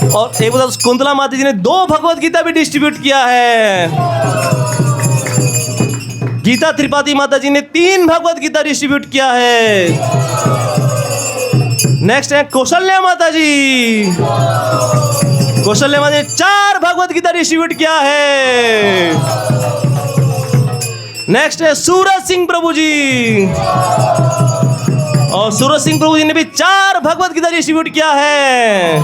और एक बार शकुंतला माता जी ने 2 भगवत गीता भी डिस्ट्रीब्यूट किया है। गीता त्रिपाठी माता जी ने 3 भगवत गीता डिस्ट्रीब्यूट किया है। नेक्स्ट है कौशल्या माता जी। कौशल्या माता जी ने 4 भगवत गीता डिस्ट्रीब्यूट किया है। नेक्स्ट है सूरज सिंह प्रभु जी। और सूरज सिंह प्रभु जी ने भी 4 भगवत गीता डिस्ट्रीब्यूट किया है।